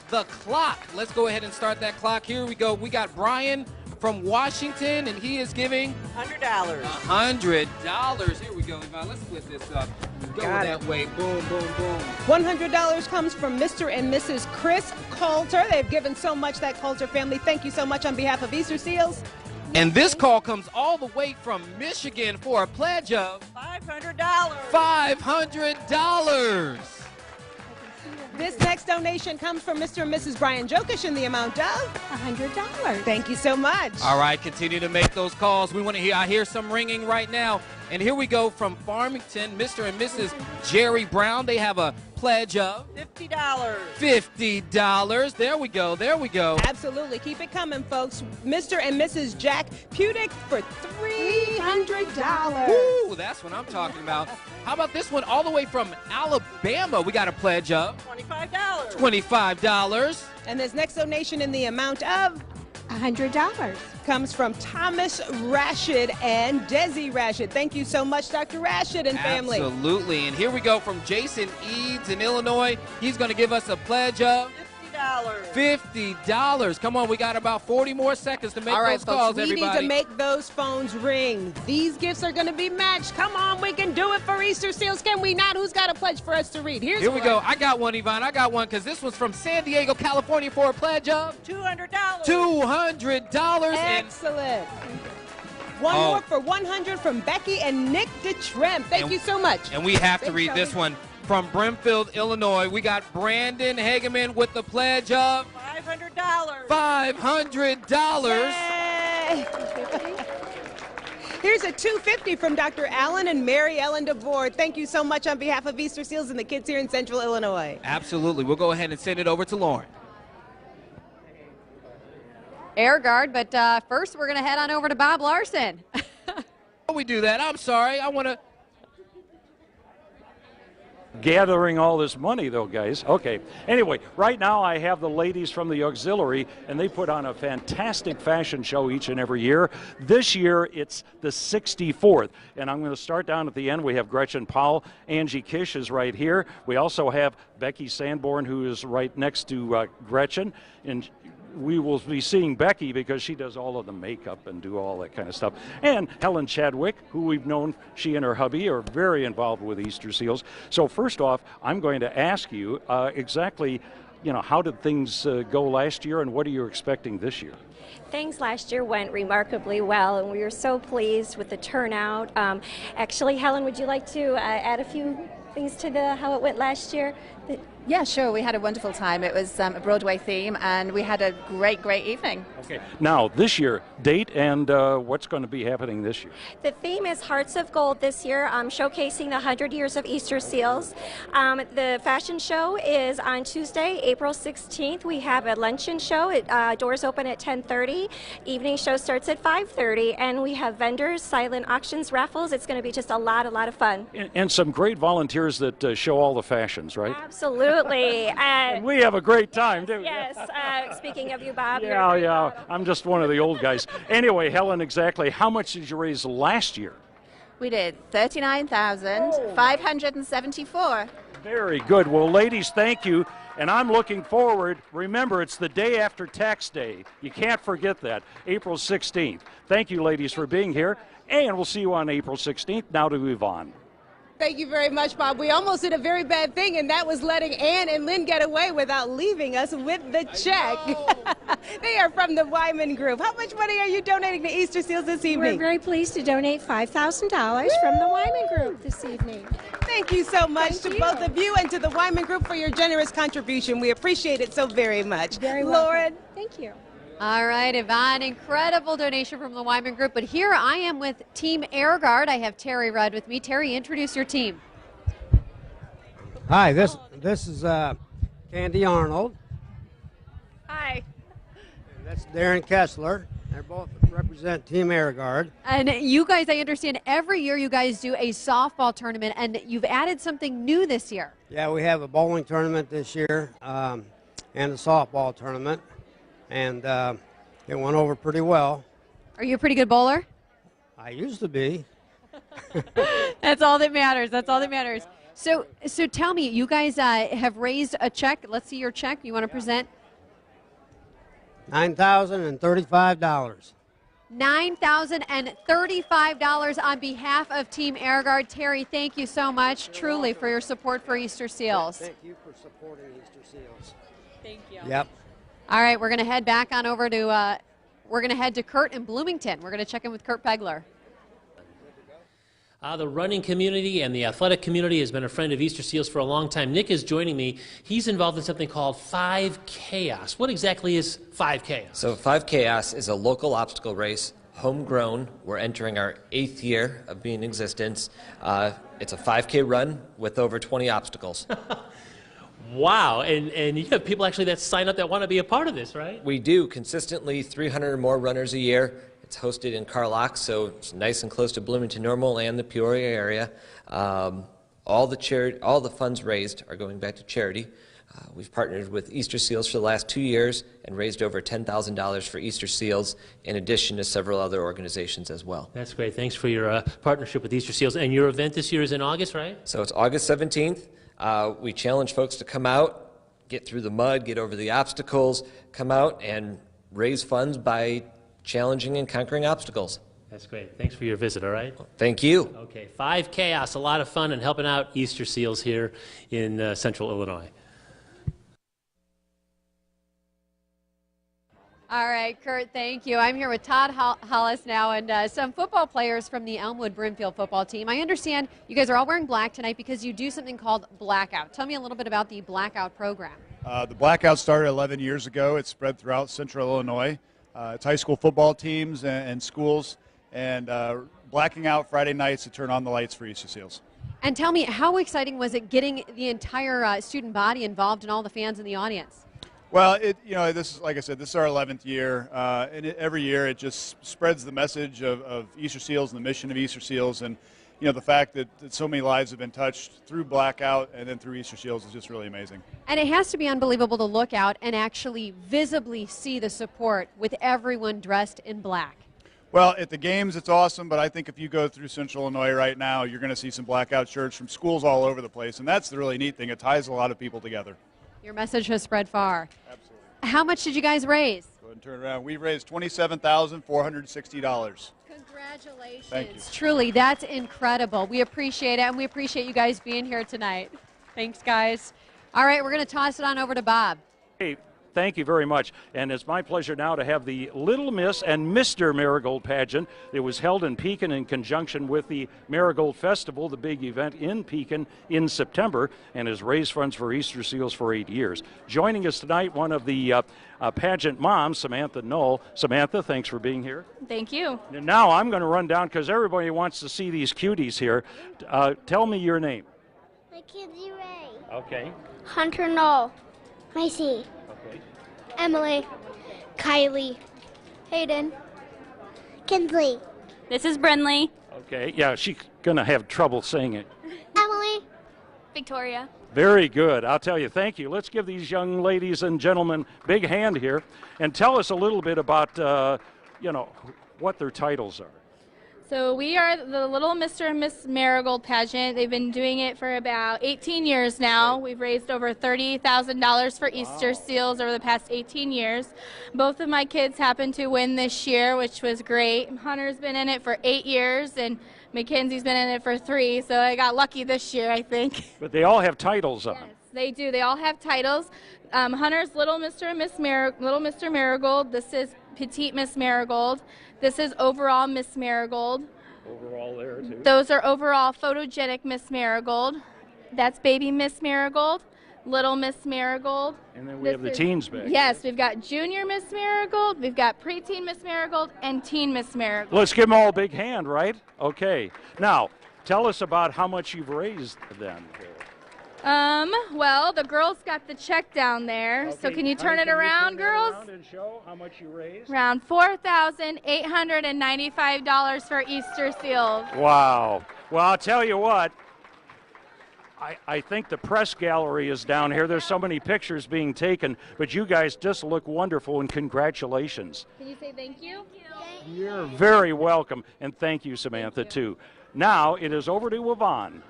the clock? Let's go ahead and start that clock. Here we go. We got Brian from Washington, and he is giving $100. $100. Here we go, Yvonne. Let's split this up. Go that way. Boom, boom, boom. $100 comes from Mr. and Mrs. Chris Coulter. They've given so much, that Coulter family. Thank you so much on behalf of Easterseals. And this call comes all the way from Michigan for a pledge of $500. $500. This next donation comes from Mr. and Mrs. Brian Jokish in the amount of $100. Thank you so much. All right, continue to make those calls. We want to hear, I hear some ringing right now. And here we go from Farmington, Mr. and Mrs. Jerry Brown. They have a pledge of $50. $50. There we go. There we go. Absolutely. Keep it coming, folks. Mr. and Mrs. Jack Pudick for $300. Ooh, that's what I'm talking about. How about this one all the way from Alabama? We got a pledge of $25. $25. And this next donation in the amount of $100 comes from Thomas Rashid and Desi Rashid. Thank you so much, Dr. Rashid and family. Absolutely. And here we go from Jason Eads in Illinois. He's going to give us a pledge of $50. Come on, we got about 40 more seconds to make those calls, everybody. We need to make those phones ring. These gifts are going to be matched. Come on, we can do it for Easterseals, can we not? Who's got a pledge for us to read? Here we go. I got one, Yvonne. I got one because this one's from San Diego, California for a pledge of $200. $200. Excellent. One more for $100 from Becky and Nick DeTremp. Thank you so much. And we have to read this one. From Brimfield, Illinois, we got Brandon Hageman with the pledge of $500. $500. Yay. Here's a $250 from Dr. Allen and Mary Ellen DeVore. Thank you so much on behalf of Easterseals and the kids here in Central Illinois. Absolutely. We'll go ahead and send it over to Lauren. Airguard, but first we're going to head on over to Bob Larson. Before we do that, I'm sorry. I want to... Gathering all this money, though, guys. Okay. Anyway, right now I have the ladies from the auxiliary, and they put on a fantastic fashion show each and every year. This year, it's the 64th, and I'm going to start down at the end. We have Gretchen Powell. Angie Kish is right here. We also have Becky Sanborn, who is right next to Gretchen, and we will be seeing Becky because she does all of the makeup and do all that kind of stuff. And Helen Chadwick, who we've known, she and her hubby are very involved with Easterseals. So first off, I'm going to ask you exactly, how did things go last year and what are you expecting this year? Things last year went remarkably well, and we were so pleased with the turnout. Actually, Helen, would you like to add a few things to how it went last year? Yeah, sure. We had a wonderful time. It was a Broadway theme, and we had a great evening. Okay. Now, this year, date and what's going to be happening this year? The theme is Hearts of Gold this year, showcasing the 100 years of Easterseals. The fashion show is on Tuesday, April 16th. We have a luncheon show. Doors open at 10:30. Evening show starts at 5:30, and we have vendors, silent auctions, raffles. It's going to be just a lot of fun. And some great volunteers that show all the fashions, right? Absolutely. And we have a great time, don't we? Yes. Speaking of you, Bob. Yeah. I'm just one of the old guys. Anyway, Helen, exactly how much did you raise last year? We did $39,574. Very good. Well, ladies, thank you. And I'm looking forward. Remember, it's the day after Tax Day. You can't forget that, April 16th. Thank you, ladies, for being here. And we'll see you on April 16th. Now to Yvonne. Thank you very much, Bob. We almost did a very bad thing, and that was letting Ann and Lynn get away without leaving us with the check. They are from the Wyman Group. How much money are you donating to Easterseals this evening? We're very pleased to donate $5,000 from the Wyman Group this evening. Thank you so much to both of you and to the Wyman Group for your generous contribution. We appreciate it so very much. Very welcome. Lauren. Thank you. All right, Yvonne, incredible donation from the Wyman Group. But here I am with Team Airguard. I have Terry Rudd with me. Terry, introduce your team. Hi, this is Candy Arnold. Hi. And that's Darren Kessler. They both represent Team Airguard. And you guys, I understand, every year you guys do a softball tournament, and you've added something new this year. Yeah, we have a bowling tournament this year and a softball tournament. And it went over pretty well. Are you a pretty good bowler? I used to be. That's all that matters. That's all that matters. So tell me, you guys have raised a check. Let's see your check. You want to present? $9,035. $9,035 on behalf of Team Airguard. Terry, thank you so much, truly, for your support for Easterseals. Thank you for supporting Easterseals. Thank you. Yep. All right, we're going to head back on over to, we're going to head to Curt in Bloomington. We're going to check in with Curt Pegler. The running community and the athletic community has been a friend of Easterseals for a long time. Nick is joining me. He's involved in something called 5 Chaos. What exactly is 5 Chaos? So 5 Chaos is a local obstacle race, homegrown. We're entering our 8th year of being in existence. It's a 5K run with over 20 obstacles. Wow, and you have people actually that sign up that want to be a part of this, right? We do consistently 300 or more runners a year. It's hosted in Carlock, so it's nice and close to Bloomington Normal and the Peoria area. All the funds raised are going back to charity. We've partnered with Easterseals for the last 2 years and raised over $10,000 for Easterseals, in addition to several other organizations as well. That's great. Thanks for your partnership with Easterseals. And your event this year is in August, right? So it's August 17th. We challenge folks to come out, get through the mud, get over the obstacles, come out and raise funds by challenging and conquering obstacles. That's great. Thanks for your visit, all right? Thank you. Okay, 5 Chaos, a lot of fun and helping out Easterseals here in Central Illinois. All right, Curt, thank you. I'm here with Todd Hollis now and some football players from the Elmwood Brimfield football team. I understand you guys are all wearing black tonight because you do something called Blackout. Tell me a little bit about the Blackout program. The Blackout started 11 years ago. It's spread throughout Central Illinois. It's high school football teams and schools, and blacking out Friday nights to turn on the lights for Easterseals. And tell me, how exciting was it getting the entire student body involved and all the fans in the audience? Well, this is, like I said, this is our 11th year, and every year it just spreads the message of Easterseals and the mission of Easterseals, and the fact that so many lives have been touched through Blackout and then through Easterseals is just really amazing. And it has to be unbelievable to look out and actually visibly see the support with everyone dressed in black. Well, at the games it's awesome, but I think if you go through Central Illinois right now, you're going to see some Blackout shirts from schools all over the place, and that's the really neat thing. It ties a lot of people together. Your message has spread far. Absolutely. How much did you guys raise? Go ahead and turn it around. We raised $27,460. Congratulations. Thank you. Truly, that's incredible. We appreciate it, and we appreciate you guys being here tonight. Thanks, guys. All right, we're going to toss it on over to Bob. Hey, thank you very much. And it's my pleasure now to have the Little Miss and Mr. Marigold pageant. It was held in Pekin in conjunction with the Marigold Festival, the big event in Pekin in September, and has raised funds for Easterseals for 8 years. Joining us tonight, one of the pageant moms, Samantha Knoll. Samantha, thanks for being here. Thank you. And now I'm going to run down because everybody wants to see these cuties here. Tell me your name. Mackenzie Ray. Okay. Hunter Knoll. Macy. Okay. Emily. Kylie. Hayden. Kinsley. This is Brinley. Okay, yeah, she's going to have trouble saying it. Emily. Victoria. Very good. I'll tell you, thank you. Let's give these young ladies and gentlemen a big hand here and tell us a little bit about, what their titles are. So we are the Little Mr. and Miss Marigold pageant. They've been doing it for about 18 years now. We've raised over $30,000 for Easterseals over the past 18 years. Both of my kids happened to win this year, which was great. Hunter's been in it for 8 years, and Mackenzie's been in it for 3, so I got lucky this year, I think. But they all have titles on them. Yes, they do. They all have titles. Hunter's Little Mr. and Little Mr. Marigold. This is Petite Miss Marigold. This is Overall Miss Marigold. Overall there, too. Those are Overall Photogenic Miss Marigold. That's Baby Miss Marigold, Little Miss Marigold. And then we have the teens back. Yes, we've got Junior Miss Marigold, we've got Preteen Miss Marigold, and Teen Miss Marigold. Let's give them all a big hand, right? Okay. Now, tell us about how much you've raised then. Well, the girls got the check down there. Okay, so can you turn it around, girls? Around and show how much you raised? Around $4,895 for Easterseals. Wow. Well, I'll tell you what. I think the press gallery is down here. There's so many pictures being taken, but you guys just look wonderful, and congratulations. Can you say thank you? You're very welcome, and thank you, Samantha, too. Now it is over to Yvonne.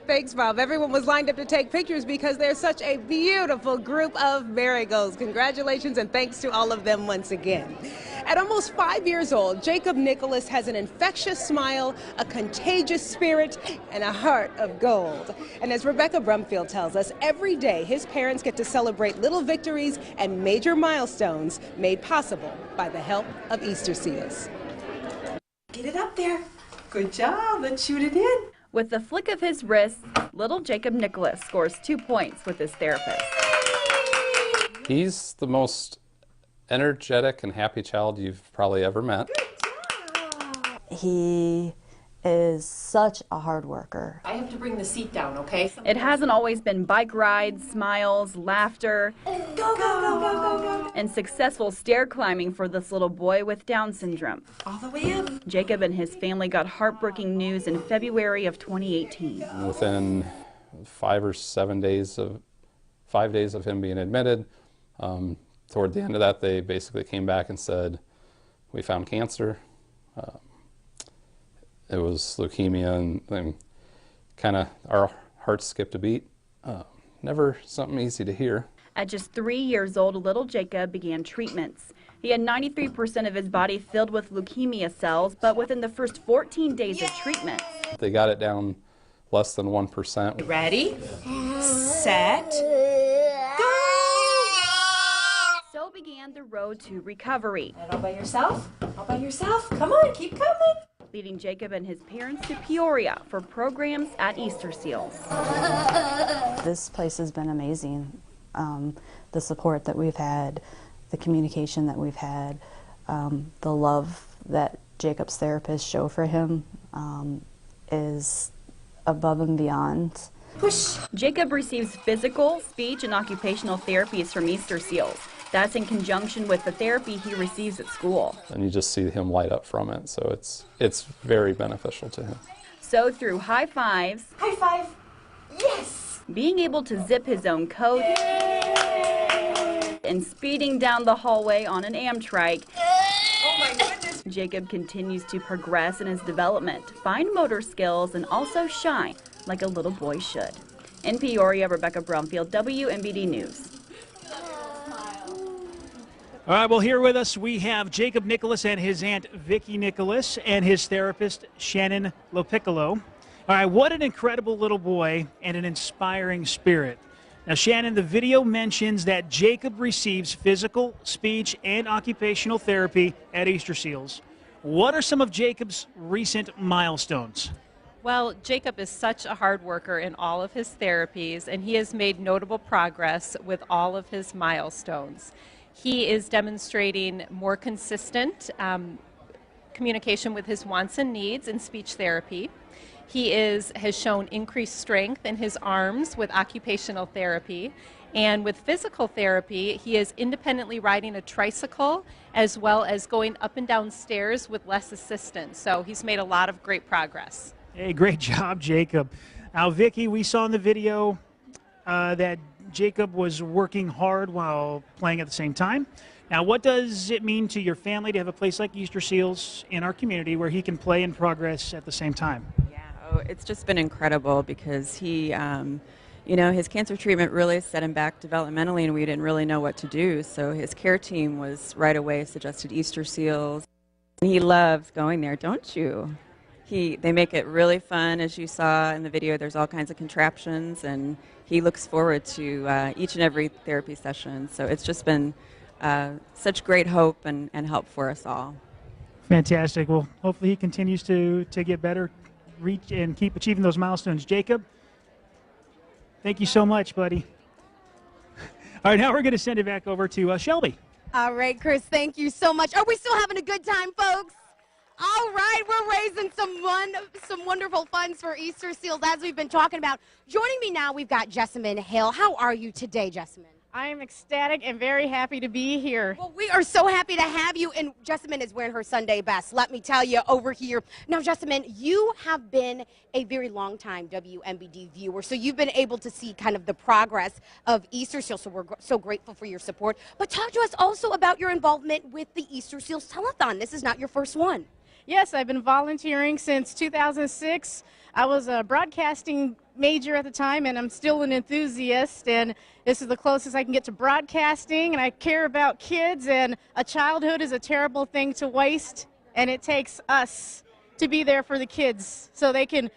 Thanks, Bob. Everyone was lined up to take pictures because they're such a beautiful group of marigolds. Congratulations and thanks to all of them once again. At almost 5 years old, Jacob Nicolas has an infectious smile, a contagious spirit, and a heart of gold. And as Rebecca Brumfield tells us, every day his parents get to celebrate little victories and major milestones made possible by the help of Easterseals. Get it up there. Good job. Let's shoot it in. With the flick of his wrist, little Jacob Nicolas scores 2 points with his therapist. He's the most energetic and happy child you've probably ever met. He is such a hard worker. I have to bring the seat down, okay? It hasn't always been bike rides, smiles, laughter, Go, go, go, go, go, go. and successful stair climbing for this little boy with Down syndrome. All the way up. Jacob and his family got heartbreaking news in February of 2018. Within 5 days of him being admitted, toward the end of that, they basically came back and said, we found cancer. It was leukemia, and kind of our hearts skipped a beat. Never something easy to hear. At just 3 years old, little Jacob began treatments. He had 93% of his body filled with leukemia cells, but within the first 14 days of treatment, They got it down less than 1%. Ready, set, so began the road to recovery. all by yourself? All by yourself? Come on, keep coming. Leading Jacob and his parents to Peoria for programs at Easterseals. This place has been amazing. The support that we've had, the communication that we've had, the love that Jacob's therapists show for him is above and beyond. Push. Jacob receives physical, speech, and occupational therapies from Easterseals. That's in conjunction with the therapy he receives at school. And you just see him light up from it, so it's very beneficial to him. So through high fives, high five, yes, being able to zip his own coat, and speeding down the hallway on an Amtrak, oh my goodness, Jacob continues to progress in his development, find motor skills, and also shine like a little boy should. In Peoria, Rebecca Brumfield, WMBD News. All right, well, here with us we have Jacob Nicolas and his aunt Vicki Nicolas and his therapist Shannon Lopiccolo. All right, what an incredible little boy and an inspiring spirit. Now, Shannon, the video mentions that Jacob receives physical, speech, and occupational therapy at Easterseals. What are some of Jacob's recent milestones? Well, Jacob is such a hard worker in all of his therapies, and he has made notable progress with all of his milestones. He is demonstrating more consistent communication with his wants and needs in speech therapy. He has shown increased strength in his arms with occupational therapy. And with physical therapy, he is independently riding a tricycle as well as going up and down stairs with less assistance. So he's made a lot of great progress. Hey, great job, Jacob. Now, Vicki, we saw in the video that Jacob was working hard while playing at the same time. Now, what does it mean to your family to have a place like Easterseals in our community where he can play and progress at the same time? It's just been incredible because he, his cancer treatment really set him back developmentally, and we didn't really know what to do. So his care team was right away suggested Easterseals. And he loves going there, don't you? They make it really fun, as you saw in the video. There's all kinds of contraptions, and he looks forward to each and every therapy session. So it's just been such great hope and help for us all. Fantastic. Well, hopefully he continues to get better, reach and keep achieving those milestones. Jacob, thank you so much, buddy. All right, now we're going to send it back over to Shelby. All right, Chris, thank you so much. Are we still having a good time, folks? All right, we're raising some wonderful funds for Easterseals, as we've been talking about. Joining me now, we've got Jessamine Hill. How are you today, Jessamine? I am ecstatic and very happy to be here. Well, we are so happy to have you, and Jessamine is wearing her Sunday best. Let me tell you, over here. Now, Jessamine, you have been a very long time WMBD viewer, so you've been able to see kind of the progress of Easterseals, so we're so grateful for your support. But talk to us also about your involvement with the Easterseals Telethon. This is not your first one. Yes, I've been volunteering since 2006. I was a broadcasting major at the time, and I'm still an enthusiast, and this is the closest I can get to broadcasting, and I care about kids, and a childhood is a terrible thing to waste, and it takes us to be there for the kids so they can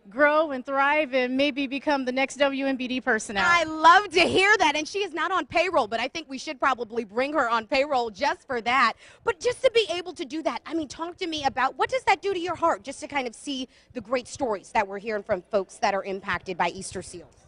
grow and thrive and maybe become the next WMBD personnel. I love to hear that, and she is not on payroll, but I think we should probably bring her on payroll just for that. But just to be able to do that, I mean, talk to me about what does that do to your heart, just to kind of see the great stories that we're hearing from folks that are impacted by Easterseals.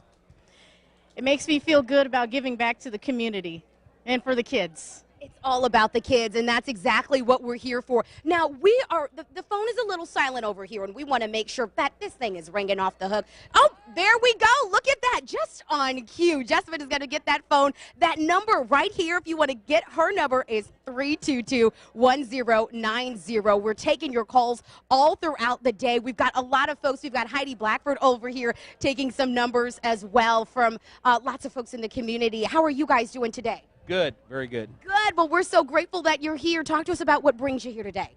It makes me feel good about giving back to the community and for the kids. It's all about the kids, and that's exactly what we're here for. Now, the phone is a little silent over here, and we want to make sure that this thing is ringing off the hook. Oh, there we go. Look at that. Just on cue. Jessamine is going to get that phone. That number right here, if you want to get her number, is 322-1090. We're taking your calls all throughout the day. We've got a lot of folks. We've got Heidi Blackford over here taking some numbers as well from lots of folks in the community. How are you guys doing today? Good, very good. Good. Well, we're so grateful that you're here. Talk to us about what brings you here today.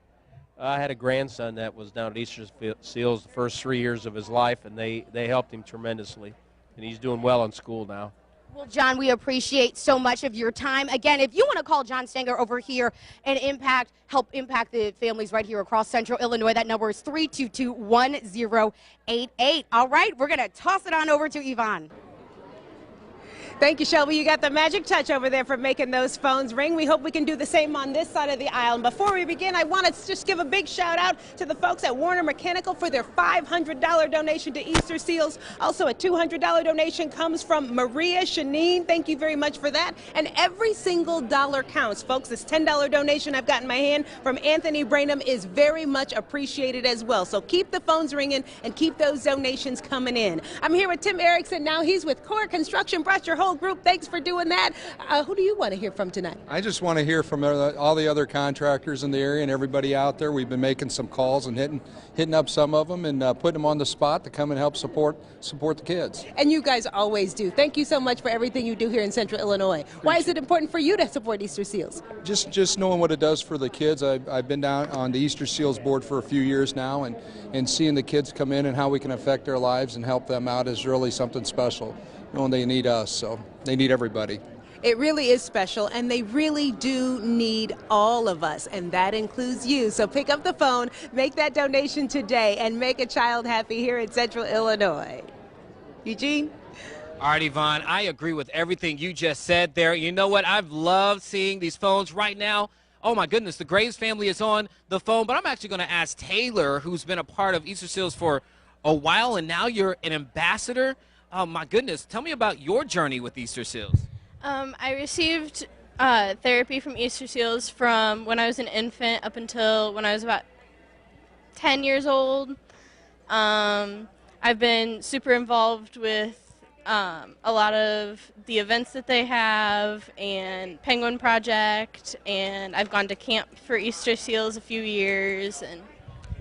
I had a grandson that was down at Easterseals the first 3 years of his life, and they helped him tremendously, and he's doing well in school now. Well, John, we appreciate so much of your time. Again, if you want to call John Stenger over here and help impact the families right here across Central Illinois, that number is 322-1088. All right, we're going to toss it on over to Yvonne. Thank you, Shelby. You got the magic touch over there for making those phones ring. We hope we can do the same on this side of the aisle. And before we begin, I want to just give a big shout out to the folks at Warner Mechanical for their $500 donation to Easterseals. Also, a $200 donation comes from Maria Shanine. Thank you very much for that. And every single dollar counts, folks. This $10 donation I've got in my hand from Anthony Brainham is very much appreciated as well. So keep the phones ringing and keep those donations coming in. I'm here with Tim Erickson now. He's with Core Construction. Brought your whole group. Thanks for doing that. Who do you want to hear from tonight? I just want to hear from all the other contractors in the area and everybody out there. We've been making some calls and hitting up some of them and putting them on the spot to come and help support the kids. And you guys always do. Thank you so much for everything you do here in Central Illinois. Why is it important for you to support Easterseals? Just knowing what it does for the kids. I've been down on the Easterseals board for a few years now, and seeing the kids come in and how we can affect their lives and help them out is really something special. Knowing they need us, so they need everybody. It really is special, and they really do need all of us, and that includes you. So pick up the phone, make that donation today, and make a child happy here in Central Illinois. Eugene? All right, Yvonne, I agree with everything you just said there. You know what? I've loved seeing these phones right now. Oh, my goodness, the Graves family is on the phone, but I'm actually going to ask Taylor, who's been a part of Easterseals for a while, and now you're an ambassador. Oh, my goodness. Tell me about your journey with Easterseals. I received therapy from Easterseals from when I was an infant up until when I was about 10 years old. I've been super involved with a lot of the events that they have and Penguin Project, and I've gone to camp for Easterseals a few years.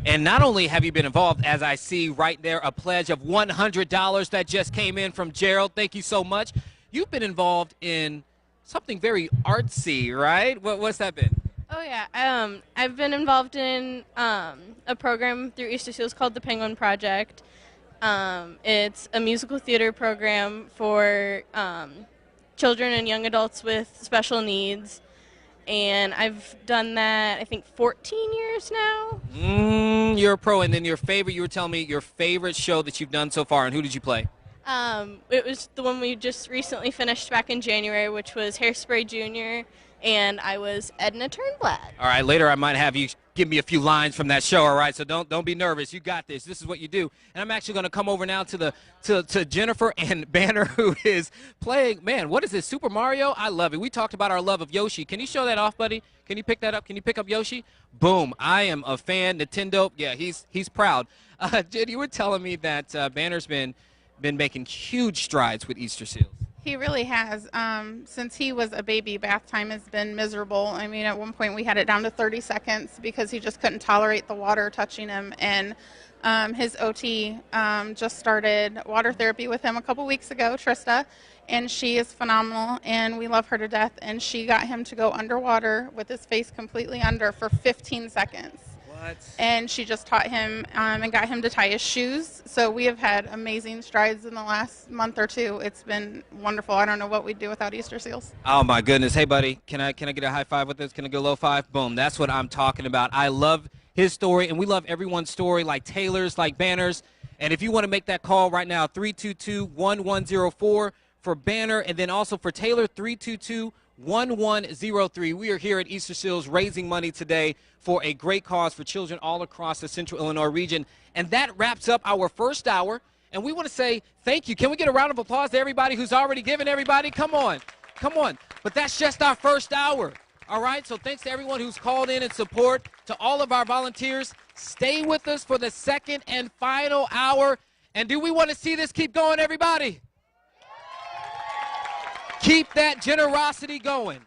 And not only have you been involved, as I see right there, a pledge of $100 that just came in from Gerald. Thank you so much. You've been involved in something very artsy, right? What's that been? Oh, yeah. I've been involved in a program through Easterseals called the Penguin Project. It's a musical theater program for children and young adults with special needs. And I've done that, I think, 14 years now. You're a pro. And then your favorite, you were telling me your favorite show that you've done so far, and who did you play? It was the one we just recently finished back in January, which was Hairspray Jr., and I was Edna Turnblad. All right, later I might have you give me a few lines from that show, all right? So don't be nervous. You got this. This is what you do. And I'm actually going to come over now to Jennifer and Banner, who is playing, man, what is this, Super Mario? I love it. We talked about our love of Yoshi. Can you show that off, buddy? Can you pick that up? Can you pick up Yoshi? Boom. I am a fan. Nintendo, yeah, he's proud. Jen, you were telling me that Banner's been making huge strides with Easterseals. He really has. Since he was a baby, bath time has been miserable. I mean, at one point we had it down to 30 seconds because he just couldn't tolerate the water touching him. And his OT just started water therapy with him a couple weeks ago, Trista, and she is phenomenal, and we love her to death. And she got him to go underwater with his face completely under for 15 seconds. And she just taught him and got him to tie his shoes. So we have had amazing strides in the last month or two. It's been wonderful. I don't know what we'd do without Easterseals. Oh my goodness. Hey buddy, can I get a high five with this? Can I get a low five? Boom. That's what I'm talking about. I love his story, and we love everyone's story, like Taylor's, like Banner's. And if you want to make that call right now, 322-1104 for Banner, and then also for Taylor, 322-1103. We are here at Easterseals raising money today for a great cause for children all across the Central Illinois region. And that wraps up our first hour. And we want to say thank you. Can we get a round of applause to everybody who's already given, everybody? Come on. Come on. But that's just our first hour. All right? So thanks to everyone who's called in and support. To all of our volunteers, stay with us for the second and final hour. And do we want to see this keep going, everybody? Keep that generosity going.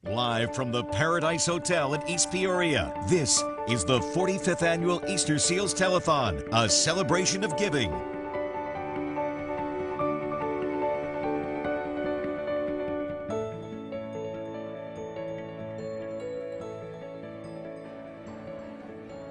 Live from the Paradise Hotel in East Peoria, this is the 45th Annual Easterseals Telethon, a celebration of giving.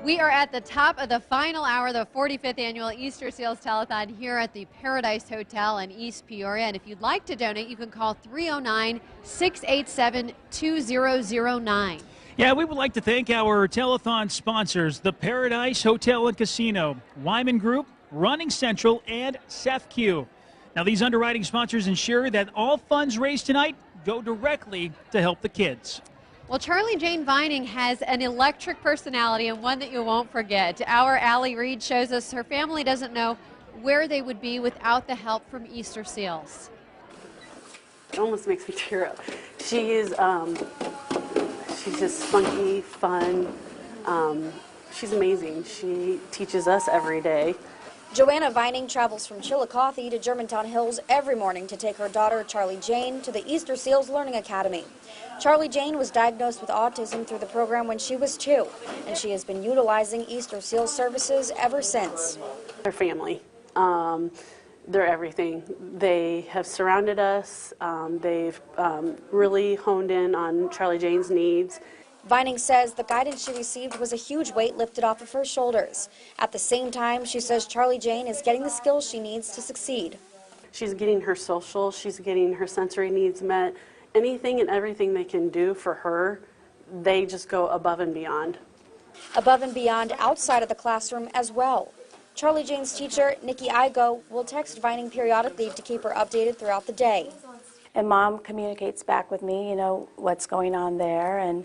We are at the top of the final hour of the 45th Annual Easterseals Telethon here at the Paradise Hotel in East Peoria. And if you'd like to donate, you can call 309-687-2009. Yeah, we would like to thank our telethon sponsors, the Paradise Hotel and Casino, Wyman Group, Running Central, and CEFCU. Now, these underwriting sponsors ensure that all funds raised tonight go directly to help the kids. Well, Charlie Jane Vining has an electric personality and one that you won't forget. Our Allie Reed shows us her family doesn't know where they would be without the help from Easterseals. It almost makes me tear up. She's just funky, fun. She's amazing. She teaches us every day. Joanna Vining travels from Chillicothe to Germantown Hills every morning to take her daughter, Charlie Jane, to the Easterseals Learning Academy. Charlie Jane was diagnosed with autism through the program when she was 2, and she has been utilizing Easterseals services ever since. They're family. They're everything. They have surrounded us. They've really honed in on Charlie Jane's needs. Vining says the guidance she received was a huge weight lifted off of her shoulders. At the same time, she says Charlie Jane is getting the skills she needs to succeed. She's getting her social, she's getting her sensory needs met. Anything and everything they can do for her, they just go above and beyond. Above and beyond outside of the classroom as well. Charlie Jane's teacher, Nikki Igo, will text Vining periodically to keep her updated throughout the day. And Mom communicates back with me, you know, what's going on there, and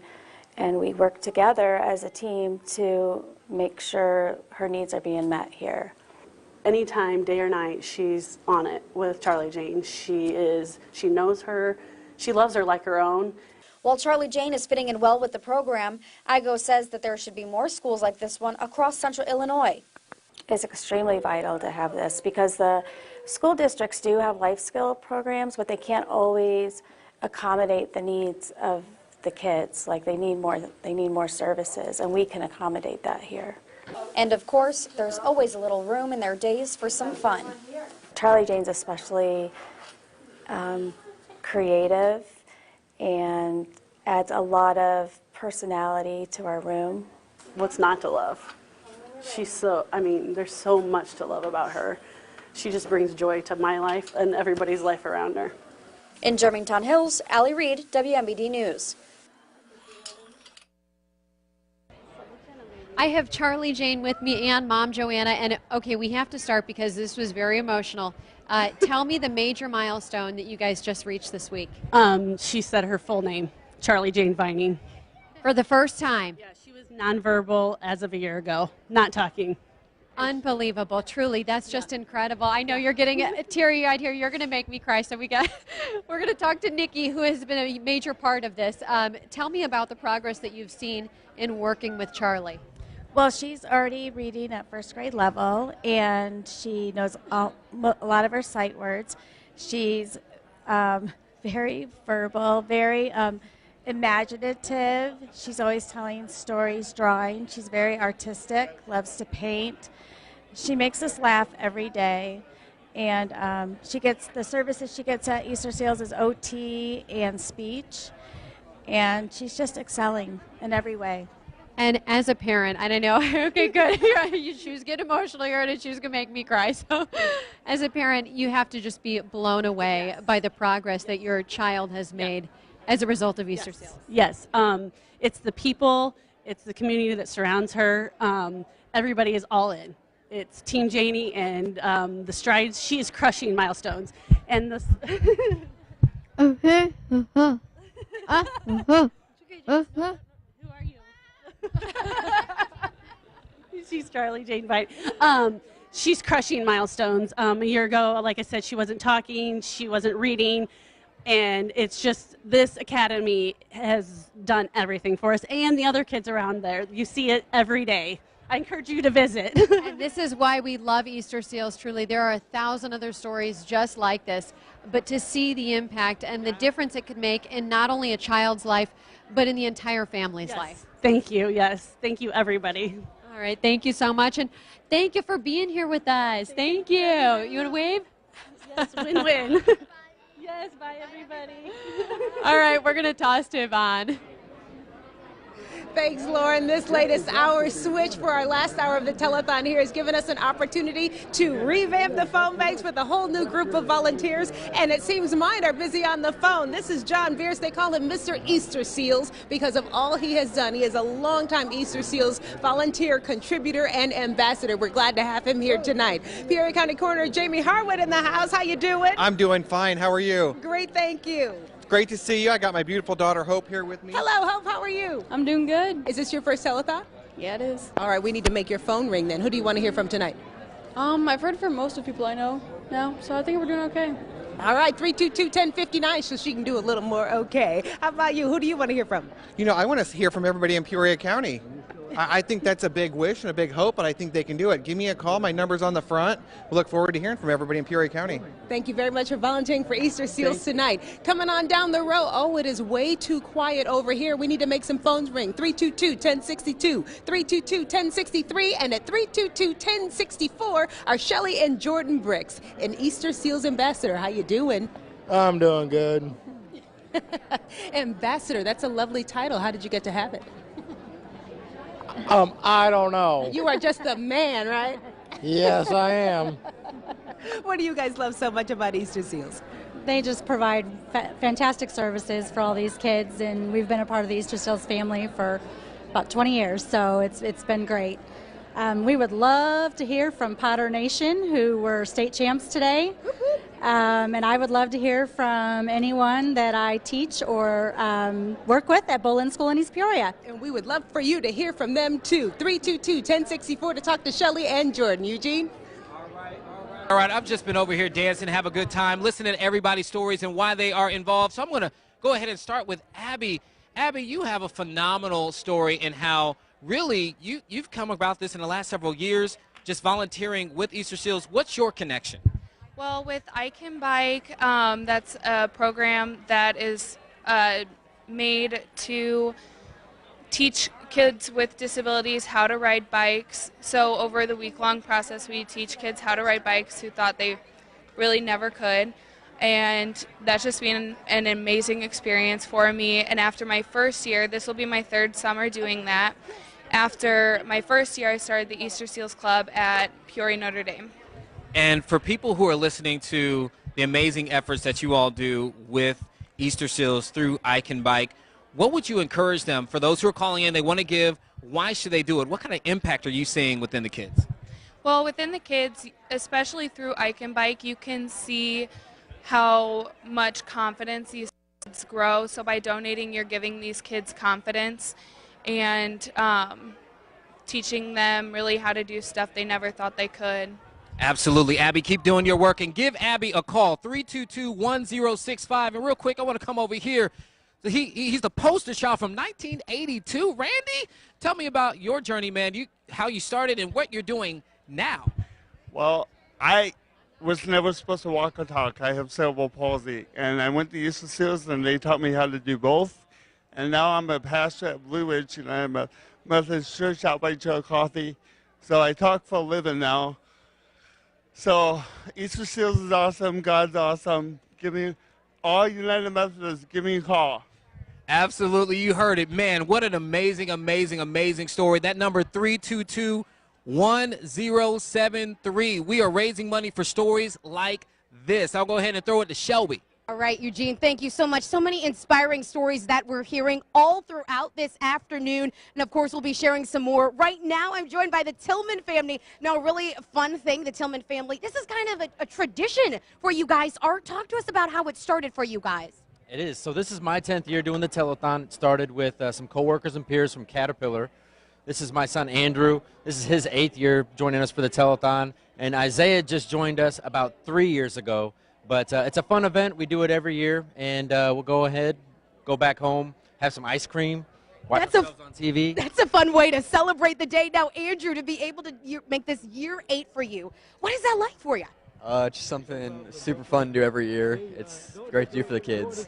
we work together as a team to make sure her needs are being met here. Anytime, day or night, she's on it with Charlie Jane. She knows her, she loves her like her own. While Charlie Jane is fitting in well with the program, Igo says that there should be more schools like this one across central Illinois. It's extremely vital to have this because the school districts do have life skill programs, but they can't always accommodate the needs of the kids. Like they need more services, and we can accommodate that here. And of course, there's always a little room in their days for some fun. Charlie Jane's especially creative and adds a lot of personality to our room. What's not to love? There's so much to love about her. She just brings joy to my life and everybody's life around her. In Germantown Hills, Allie Reed, WMBD News. I have Charlie Jane with me and Mom Joanna, and okay, we have to start because this was very emotional. Tell me the major milestone that you guys just reached this week. She said her full name, Charlie Jane Vining. For the first time? Yeah, she was nonverbal as of a year ago, not talking. Unbelievable, truly. That's just incredible. I know you're getting teary-eyed here. You're going to make me cry, so we're going to talk to Nikki, who has been a major part of this. Tell me about the progress that you've seen in working with Charlie. Well, she's already reading at first grade level, and she knows a lot of her sight words. She's very verbal, very imaginative. She's always telling stories, drawing. She's very artistic, loves to paint. She makes us laugh every day, and she gets the services she gets at Easterseals is OT and speech, and she's just excelling in every way. And as a parent, and I know, okay, good, she was getting emotional here, and she was going to make me cry. So as a parent, you have to just be blown away by the progress that your child has made as a result of Easterseals. Yes. It's the people, it's the community that surrounds her. Everybody is all in. It's Team Janie, and the strides, she is crushing milestones. And the... She's Charlie Jane Vining. She's crushing milestones. A year ago, like I said, she wasn't talking, she wasn't reading, and it's just this academy has done everything for us and the other kids around there. You see it every day. I encourage you to visit. And this is why we love Easterseals, truly. There are 1,000 other stories just like this. but to see the impact and the difference it could make in not only a child's life, but in the entire family's life. Thank you. Yes. Thank you, everybody. All right. Thank you so much. And thank you for being here with us. Thank you. You want to wave? Yes, win-win. Yes, bye, everybody. All right. We're going to toss to Yvonne. Thanks, Lauren. This latest hour switch for our last hour of the telethon here has given us an opportunity to revamp the phone banks with a whole new group of volunteers, and it seems mine are busy on the phone. This is John Bierce. They call him Mr. Easterseals because of all he has done. He is a longtime Easterseals volunteer, contributor, and ambassador. We're glad to have him here tonight. Peoria County Coroner Jamie Harwood in the house. How you doing? I'm doing fine. How are you? Great, thank you. Great to see you. I got my beautiful daughter Hope here with me. Hello, Hope. How are you? I'm doing good. Is this your first telethon? Yeah, it is. All right, we need to make your phone ring then. Who do you want to hear from tonight? I've heard from most of the people I know now, so I think we're doing okay. All right, 322-1059, so she can do a little more okay. How about you? Who do you want to hear from? You know, I want to hear from everybody in Peoria County. I think that's a big wish and a big hope, but I think they can do it. Give me a call. My number's on the front. We'll look forward to hearing from everybody in Peoria County. Thank you very much for volunteering for Easterseals tonight. Coming on down the road. Oh, it is way too quiet over here. We need to make some phones ring. 322-1062, 322-1063, and at 322-1064 are Shelly and Jordan Bricks, an Easterseals ambassador. How you doing? I'm doing good. Ambassador, that's a lovely title. How did you get to have it? I don't know. You are just the man, right? Yes, I am. What do you guys love so much about Easterseals? They just provide fantastic services for all these kids, and we've been a part of the Easterseals family for about 20 years, so it's been great. We would love to hear from Potter Nation, who were state champs today. And I would love to hear from anyone that I teach or work with at Bolin School in East Peoria. And we would love for you to hear from them too. 322-1064 to talk to Shelly and Jordan. Eugene? All right, I've just been over here dancing, have a good time, listening to everybody's stories and why they are involved. So I'm going to go ahead and start with Abby. Abby, you have a phenomenal story in how really you've come about this in the last several years, just volunteering with Easterseals. What's your connection? Well, with I Can Bike, that's a program that is made to teach kids with disabilities how to ride bikes. So over the week-long process, we teach kids how to ride bikes who thought they really never could. And that's just been an amazing experience for me. And after my first year, this will be my third summer doing that. After my first year, I started the Easterseals Club at Peoria Notre Dame. And for people who are listening to the amazing efforts that you all do with Easterseals through I Can Bike, what would you encourage them, for those who are calling in, they want to give, why should they do it? What kind of impact are you seeing within the kids? Well, within the kids, especially through I Can Bike, you can see how much confidence these kids grow. So by donating, you're giving these kids confidence and teaching them really how to do stuff they never thought they could. Absolutely. Abby, keep doing your work, and give Abby a call, 322-1065. And real quick, I want to come over here. He's the poster child from 1982. Randy, tell me about your journey, man, how you started and what you're doing now. Well, I was never supposed to walk or talk. I have cerebral palsy, and I went to Easterseals, and they taught me how to do both. And now I'm a pastor at Blue Ridge, and I'm a Methodist church out by Chillicothe. So I talk for a living now. So Easterseals is awesome. God's awesome. Give me, all United Methodists, give me a call. Absolutely. You heard it. Man, what an amazing, amazing, amazing story. That number, 322-1073. We are raising money for stories like this. I'll go ahead and throw it to Shelby. All right, Eugene, thank you so much. So many inspiring stories that we're hearing all throughout this afternoon. And, of course, we'll be sharing some more. Right now, I'm joined by the Tillman family. Now, a really fun thing, the Tillman family, this is kind of a tradition for you guys. Art, talk to us about how it started for you guys. It is. So this is my 10th year doing the telethon. It started with some coworkers and peers from Caterpillar. This is my son, Andrew. This is his 8th year joining us for the telethon. And Isaiah just joined us about 3 years ago. But it's a fun event. We do it every year, and we'll go ahead, go back home, have some ice cream, watch ourselves on TV. That's a fun way to celebrate the day. Now, Andrew, to be able to make this year 8 for you, what is that like for you? Just something super fun to do every year. It's great to do for the kids.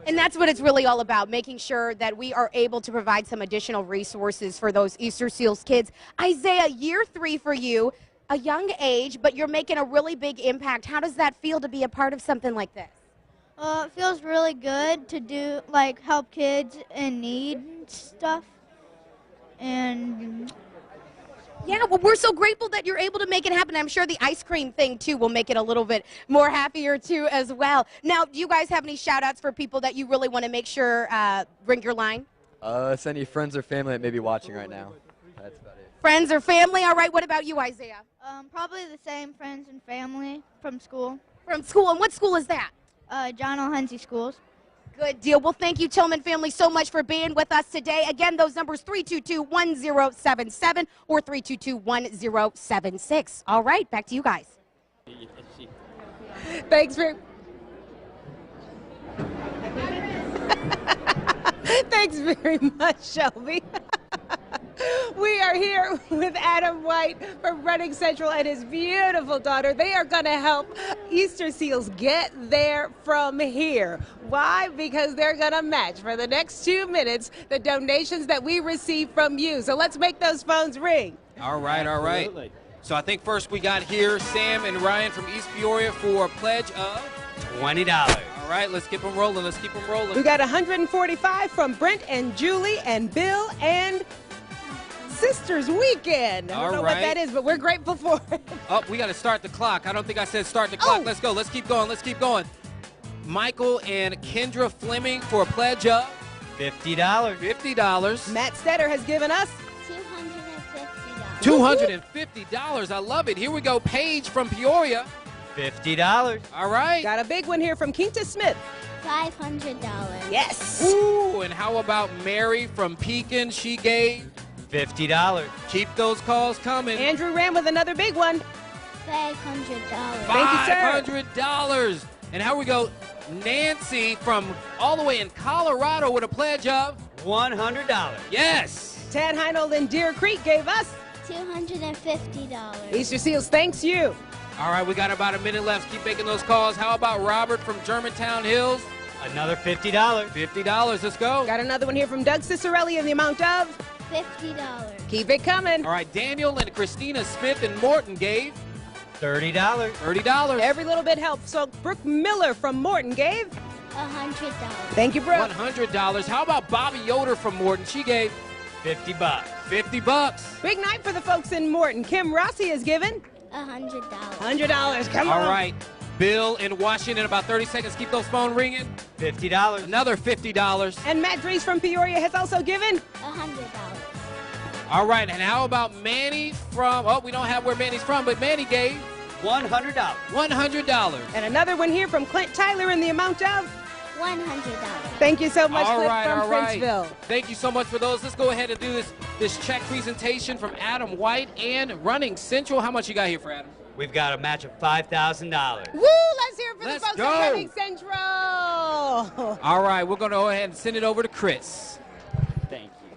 And that's what it's really all about, making sure that we are able to provide some additional resources for those Easterseals kids. Isaiah, year 3 for you, a young age, but you're making a really big impact. How does that feel to be a part of something like this? It feels really good to do, like, help kids in need and stuff. And yeah, well, we're so grateful that you're able to make it happen. I'm sure the ice cream thing, too, will make it a little bit more happier, too, as well. Now, do you guys have any shout-outs for people that you really want to make sure bring your line? It's any friends or family that may be watching right now. That's about it. Friends or family? All right, what about you, Isaiah? probably the same friends and family from school. From school, and what school is that? John L. Hensey Schools. Good deal. Well, thank you, Tillman family, so much for being with us today. Again, those numbers 322-1077 or 322-1076. All right, back to you guys. Thanks very Thanks very much, Shelby. We are here with Adam White from Running Central and his beautiful daughter. They are going to help Easterseals get there from here. Why? Because they're going to match for the next 2 minutes the donations that we receive from you. So let's make those phones ring. All right, all right. Absolutely. So I think first we got here Sam and Ryan from East Peoria for a pledge of $20. All right, let's keep them rolling. Let's keep them rolling. We got 145 from Brent and Julie and Bill and Sisters Weekend. I don't know what that is, but we're grateful for it. Oh, we got to start the clock. I don't think I said start the clock. Let's go. Let's keep going. Let's keep going. Michael and Kendra Fleming for a pledge of $50. $50. Matt Stetter has given us $250. I love it. Here we go. Paige from Peoria. $50. All right. Got a big one here from Quinta Smith. $500. Yes. Ooh, and how about Mary from Pekin? She gave $50. Keep those calls coming. Andrew ran with another big one. $500. Thank you, sir. $500. And how we go? Nancy from all the way in Colorado with a pledge of $100. Yes. Tad Heinold in Deer Creek gave us $250. Easterseals thanks you. All right, we got about a minute left. Keep making those calls. How about Robert from Germantown Hills? Another $50. $50. Let's go. Got another one here from Doug Cicerelli in the amount of $50. Keep it coming. All right, Daniel and Christina Smith and Morton gave $30. $30. Every little bit helps. So Brooke Miller from Morton gave $100. Thank you, Brooke. $100. How about Bobby Yoder from Morton? She gave $50. $50. Big night for the folks in Morton. Kim Rossi has given $100. $100. Come on. All right. Bill in Washington, about 30 seconds. Keep those phone ringing. $50. Another $50. And Matt Dries from Peoria has also given $100. All right. And how about Manny from, we don't have where Manny's from, but Manny gave $100. $100. And another one here from Clint Tyler in the amount of $100. Thank you so much, Clint from all right. Princeville. Thank you so much for those. Let's go ahead and do this check presentation from Adam White and Running Central. How much you got here for Adam? We've got a match of $5,000. Woo! Let's hear it for Let's the folks go. at Running Central. All right, we're going to go ahead and send it over to Chris. Thank you.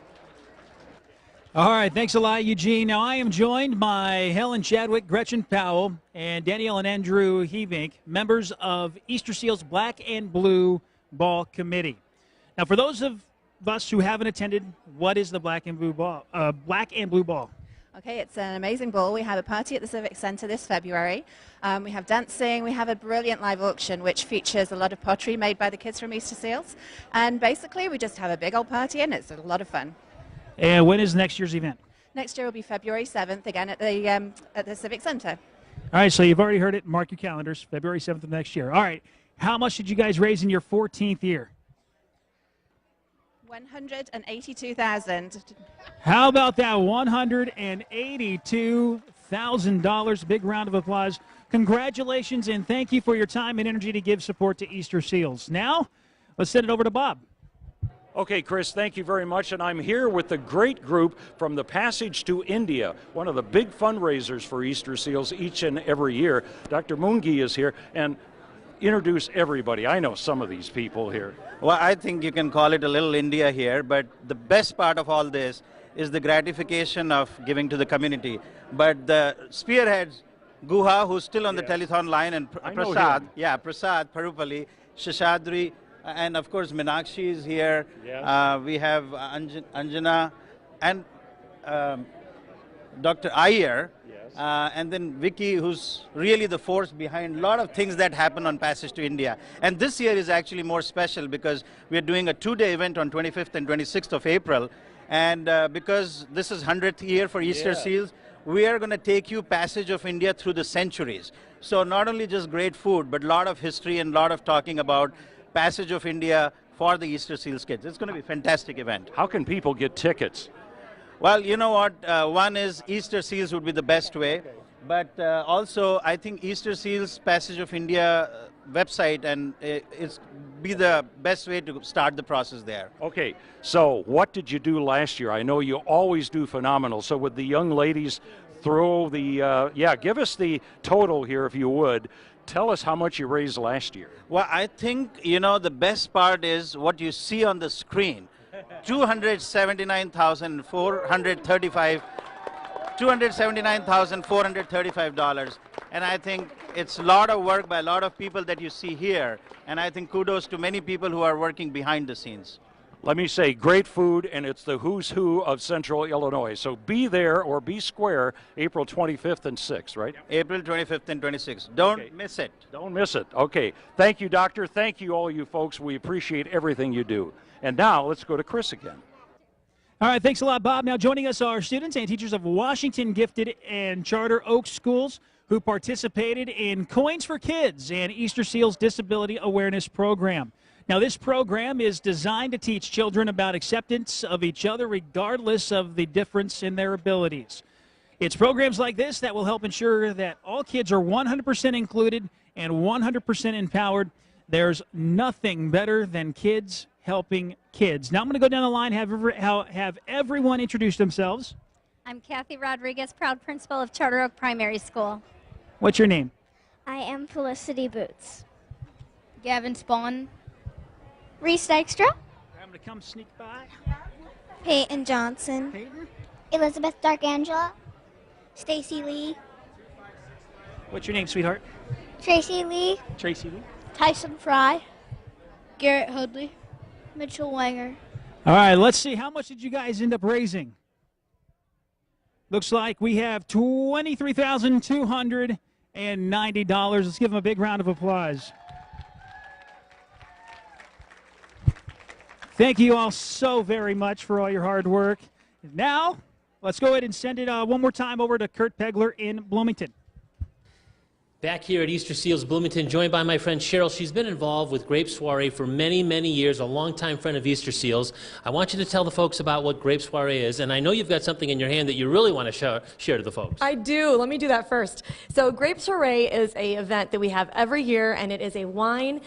All right, thanks a lot, Eugene. Now, I am joined by Helen Chadwick, Gretchen Powell, and Danielle and Andrew Heavink, members of Easterseals Black and Blue Ball Committee. Now, for those of us who haven't attended, what is the Black and Blue Ball? Okay, it's an amazing ball. We have a party at the Civic Center this February. We have dancing. We have a brilliant live auction which features a lot of pottery made by the kids from Easterseals. And basically, we just have a big old party and it's a lot of fun. And when is next year's event? Next year will be February 7th again at the Civic Center. All right, so you've already heard it. Mark your calendars, February 7th of next year. All right, how much did you guys raise in your 14th year? $182,000. How about that? $182,000. Big round of applause. Congratulations, and thank you for your time and energy to give support to Easterseals. Now, let's send it over to Bob. Okay, Chris, thank you very much. And I'm here with the great group from the Passage to India, one of the big fundraisers for Easterseals each and every year. Dr. Mungi is here. And introduce everybody. I know some of these people here. Well, I think you can call it a little India here, but the best part of all this is the gratification of giving to the community. But the spearheads Guha, who's still on the telethon line, and I know Prasad. him. Yeah, Prasad Parupalli, Shashadri, and of course Meenakshi is here. Yes. We have Anjana and Dr. Iyer. And then Vicky, who's really the force behind a lot of things that happen on Passage to India. And this year is actually more special because we're doing a 2-day event on 25th and 26th of April. And because this is 100th year for Easterseals, we are going to take you Passage of India through the centuries. So not only just great food, but a lot of history and a lot of talking about Passage of India for the Easterseals kids. It's going to be a fantastic event. How can people get tickets? Well, you know what? One is Easterseals would be the best way. But also, I think Easterseals Passage of India website, and it's be the best way to start the process there. Okay, so what did you do last year? I know you always do phenomenal. So would the young ladies throw the, give us the total here if you would. Tell us how much you raised last year. Well, I think, you know, the best part is what you see on the screen. $279,435. And I think it's a lot of work by a lot of people that you see here. And I think kudos to many people who are working behind the scenes. Let me say, great food, and it's the who's who of Central Illinois. So be there or be square April 25th and 6th, right? April 25th and 26th. Don't miss it. Don't miss it. Okay. Thank you, Doctor. Thank you, all you folks. We appreciate everything you do. And now let's go to Chris again. All right, thanks a lot, Bob. Now joining us are students and teachers of Washington Gifted and Charter Oak Schools who participated in Coins for Kids and Easterseals Disability Awareness Program. Now this program is designed to teach children about acceptance of each other regardless of the difference in their abilities. It's programs like this that will help ensure that all kids are 100% included and 100% empowered. There's nothing better than kids helping kids. Now I'm going to go down the line, have everyone introduce themselves. I'm Kathy Rodriguez, proud principal of Charter Oak Primary School. What's your name? I am Felicity Boots. Gavin Spawn. Reese Dykstra. I'm going to come sneak by. Peyton Johnson. Peyton. Elizabeth Darkangela. Stacy Lee. What's your name, sweetheart? Tracy Lee. Tracy Lee. Tyson Fry. Garrett Hoodley. Mitchell Wanger. All right, let's see. How much did you guys end up raising? Looks like we have $23,290. Let's give them a big round of applause. Thank you all so very much for all your hard work. Now, let's go ahead and send it one more time over to Curt Pegler in Bloomington. Back here at Easterseals Bloomington, joined by my friend Cheryl. She's been involved with Grape Soiree for many, many years, a longtime friend of Easterseals. I want you to tell the folks about what Grape Soiree is, and I know you've got something in your hand that you really want to share to the folks. I do. Let me do that first. So Grape Soiree is an event that we have every year, and it is a wine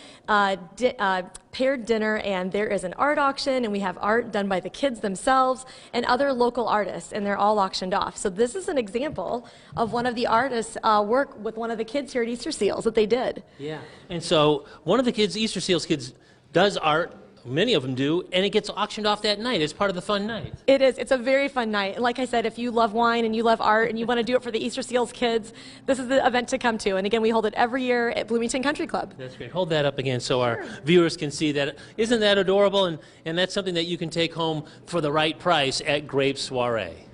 paired dinner, and there is an art auction, and we have art done by the kids themselves and other local artists, and they're all auctioned off. So this is an example of one of the artists' work with one of the kids here at Easterseals that they did. Yeah, and so one of the kids, Easterseals kids, does art. Many of them do, and it gets auctioned off that night. It's part of the fun night. It is. It's a very fun night. And like I said, if you love wine and you love art and you want to do it for the Easterseals kids, this is the event to come to. And again, we hold it every year at Bloomington Country Club. That's great. Hold that up again so our viewers can see that. Isn't that adorable? And that's something that you can take home for the right price at Grape Soiree.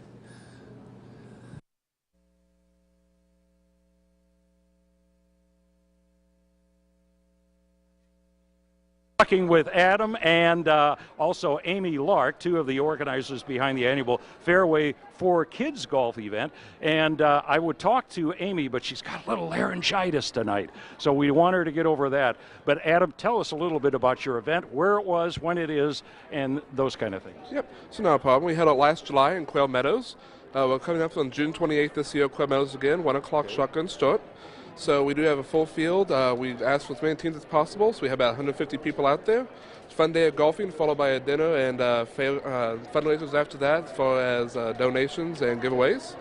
Talking with Adam and also Amy Lark, two of the organizers behind the annual Fairway for Kids golf event. And I would talk to Amy, but she's got a little laryngitis tonight, so we want her to get over that. But Adam, tell us a little bit about your event, where it was, when it is, and those kind of things. Yep, so not a problem. We held it last July in Quail Meadows. We're coming up on June 28th this year, Quail Meadows again, 1 o'clock shotgun start. So we do have a full field. We've asked for as many teams as possible, so we have about 150 people out there. It's a fun day of golfing, followed by a dinner and fundraisers after that, as far as donations and giveaways.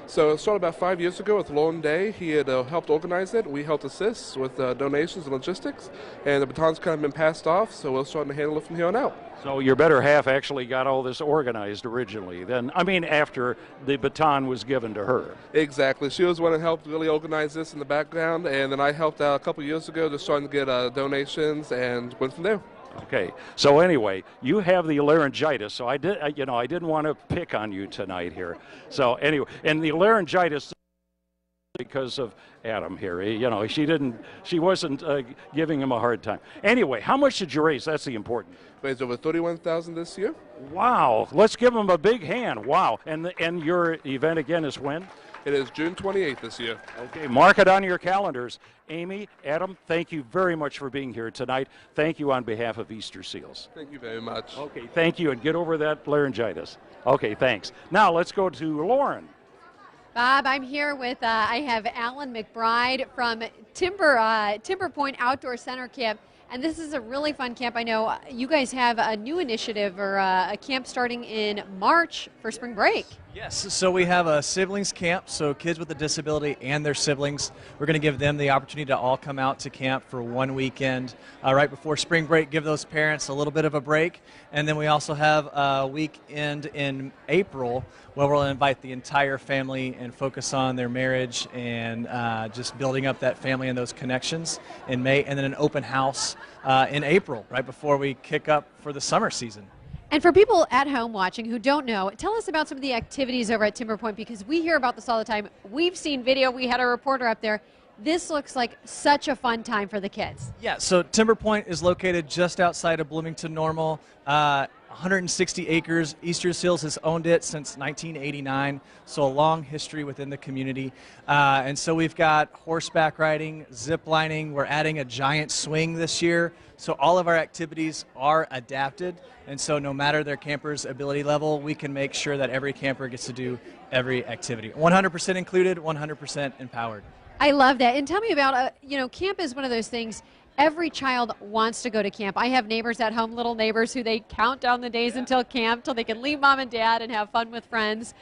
So it started about 5 years ago with Lone Day. He had helped organize it. We helped assist with donations and logistics, and the baton's kind of been passed off, so we're starting to handle it from here on out. So your better half actually got all this organized originally. Then, I mean, after the baton was given to her. Exactly. She was the one that helped really organize this in the background, and then I helped out a couple years ago just starting to get donations and went from there. Okay. So anyway, you have the laryngitis, so I didn't want to pick on you tonight here. So anyway, and the laryngitis because of Adam here. She wasn't giving him a hard time. Anyway, how much did you raise? That's the important. Raised over $31,000 this year. Wow. Let's give him a big hand. Wow. And your event again is when? It is June 28th this year. Okay, mark it on your calendars. Amy, Adam, thank you very much for being here tonight. Thank you on behalf of Easterseals. Thank you very much. Okay, thank you, and get over that laryngitis. Okay, thanks. Now let's go to Lauren. Bob, I'm here with, I have Alan McBride from Timber Point Outdoor Center Camp. And this is a really fun camp. I know you guys have a new initiative or a camp starting in March for spring break. Yes, so we have a siblings camp, so kids with a disability and their siblings, we're going to give them the opportunity to all come out to camp for one weekend right before spring break, give those parents a little bit of a break. And then we also have a weekend in April where we'll invite the entire family and focus on their marriage and just building up that family and those connections in May, and then an open house in April, right before we kick up for the summer season. And for people at home watching who don't know, tell us about some of the activities over at Timber Point, because we hear about this all the time. We've seen video. We had a reporter up there. This looks like such a fun time for the kids. Yeah, so Timber Point is located just outside of Bloomington Normal. 160 acres. Easterseals has owned it since 1989, so a long history within the community. And so we've got horseback riding, zip lining. We're adding a giant swing this year. So all of our activities are adapted, and so no matter their camper's ability level, we can make sure that every camper gets to do every activity. 100% included, 100% empowered. I love that. And tell me about, camp is one of those things. Every child wants to go to camp. I have neighbors at home, little neighbors, who they count down the days until camp, till they can leave mom and dad and have fun with friends.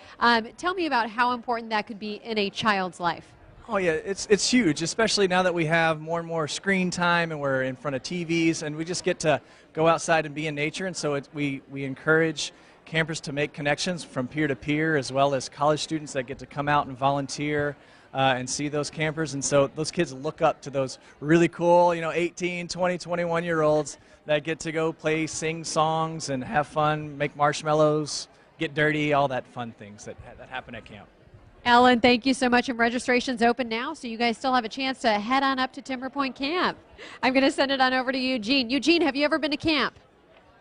Tell me about how important that could be in a child's life. Oh yeah, it's huge, especially now that we have more and more screen time and we're in front of TVs, and we just get to go outside and be in nature. And so we encourage campers to make connections from peer to peer, as well as college students that get to come out and volunteer and see those campers. And so those kids look up to those really cool, 18, 20, 21-year-olds that get to go play, sing songs, and have fun, make marshmallows, get dirty, all that fun things that happen at camp. Ellen, thank you so much. And registration's open now, so you guys still have a chance to head on up to Timber Point Camp. I'm going to send it on over to Eugene. Eugene, have you ever been to camp?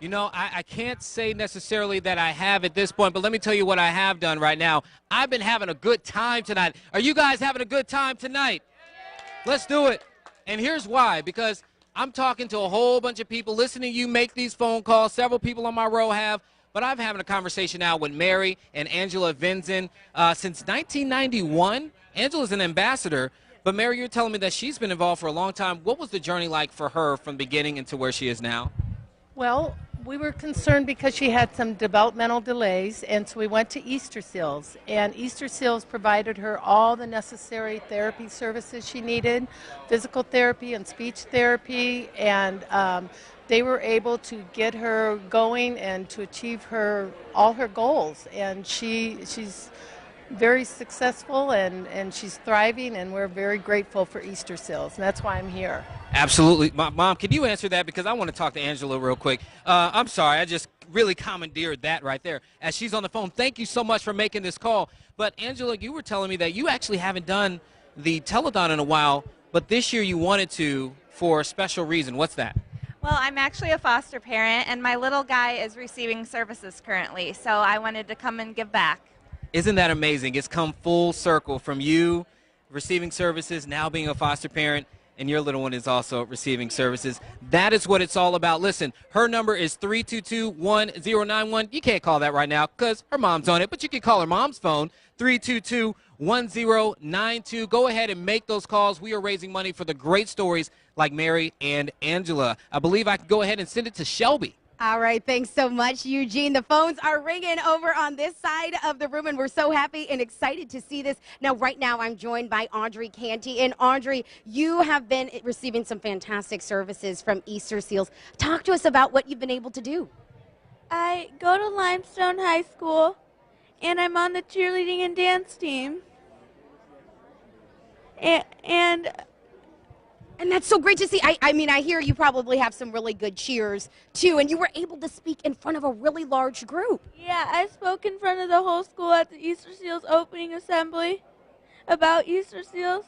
I can't say necessarily that I have at this point, but let me tell you what I have done right now. I've been having a good time tonight. Are you guys having a good time tonight? Let's do it. And here's why, because I'm talking to a whole bunch of people, listening to you make these phone calls. Several people on my row have. But I'm having a conversation now with Mary and Angela Vinzen. Since 1991, Angela's an ambassador. But Mary, you're telling me that she's been involved for a long time. What was the journey like for her from the beginning into where she is now? Well, we were concerned because she had some developmental delays, and so we went to Easterseals. And Easterseals provided her all the necessary therapy services she needed, physical therapy and speech therapy, and they were able to get her going and to achieve all her goals. And she's very successful, and she's thriving, and we're very grateful for Easterseals, and that's why I'm here. Absolutely. Mom, can you answer that? Because I want to talk to Angela real quick. I'm sorry, I just really commandeered that right there. As she's on the phone, thank you so much for making this call. But Angela, you were telling me that you actually haven't done the telethon in a while, but this year you wanted to for a special reason. What's that? Well, I'm actually a foster parent, and my little guy is receiving services currently, so I wanted to come and give back. Isn't that amazing? It's come full circle from you receiving services, now being a foster parent, and your little one is also receiving services. That is what it's all about. Listen, her number is 322-1091. You can't call that right now because her mom's on it, but you can call her mom's phone, 322-1092. Go ahead and make those calls. We are raising money for the great stories like Mary and Angela. I believe I can go ahead and send it to Shelby. All right, thanks so much, Eugene. The phones are ringing over on this side of the room, and we're so happy and excited to see this. Now, right now, I'm joined by Audrey Canty. And Audrey, you have been receiving some fantastic services from Easterseals. Talk to us about what you've been able to do. I go to Limestone High School, and I'm on the cheerleading and dance team. And that's so great to see. I mean, I hear you probably have some really good cheers, too, and you were able to speak in front of a really large group. Yeah, I spoke in front of the whole school at the Easterseals opening assembly about Easterseals.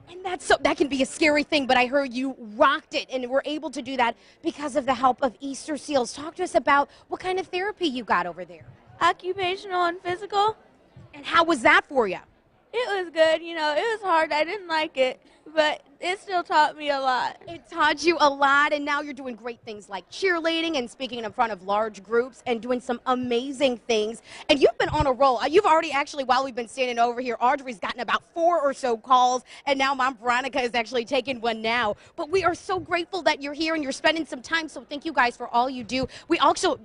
And that can be a scary thing, but I heard you rocked it and were able to do that because of the help of Easterseals. Talk to us about what kind of therapy you got over there. Occupational and physical. And how was that for you? It was good. You know, it was hard. I didn't like it, but it still taught me a lot. It taught you a lot, and now you're doing great things like cheerleading and speaking in front of large groups and doing some amazing things. And you've been on a roll. You've already actually, while we've been standing over here, Audrey's gotten about 4 or so calls, and now Mom Veronica is actually taking one now. But we are so grateful that you're here and you're spending some time, so thank you guys for all you do. We also,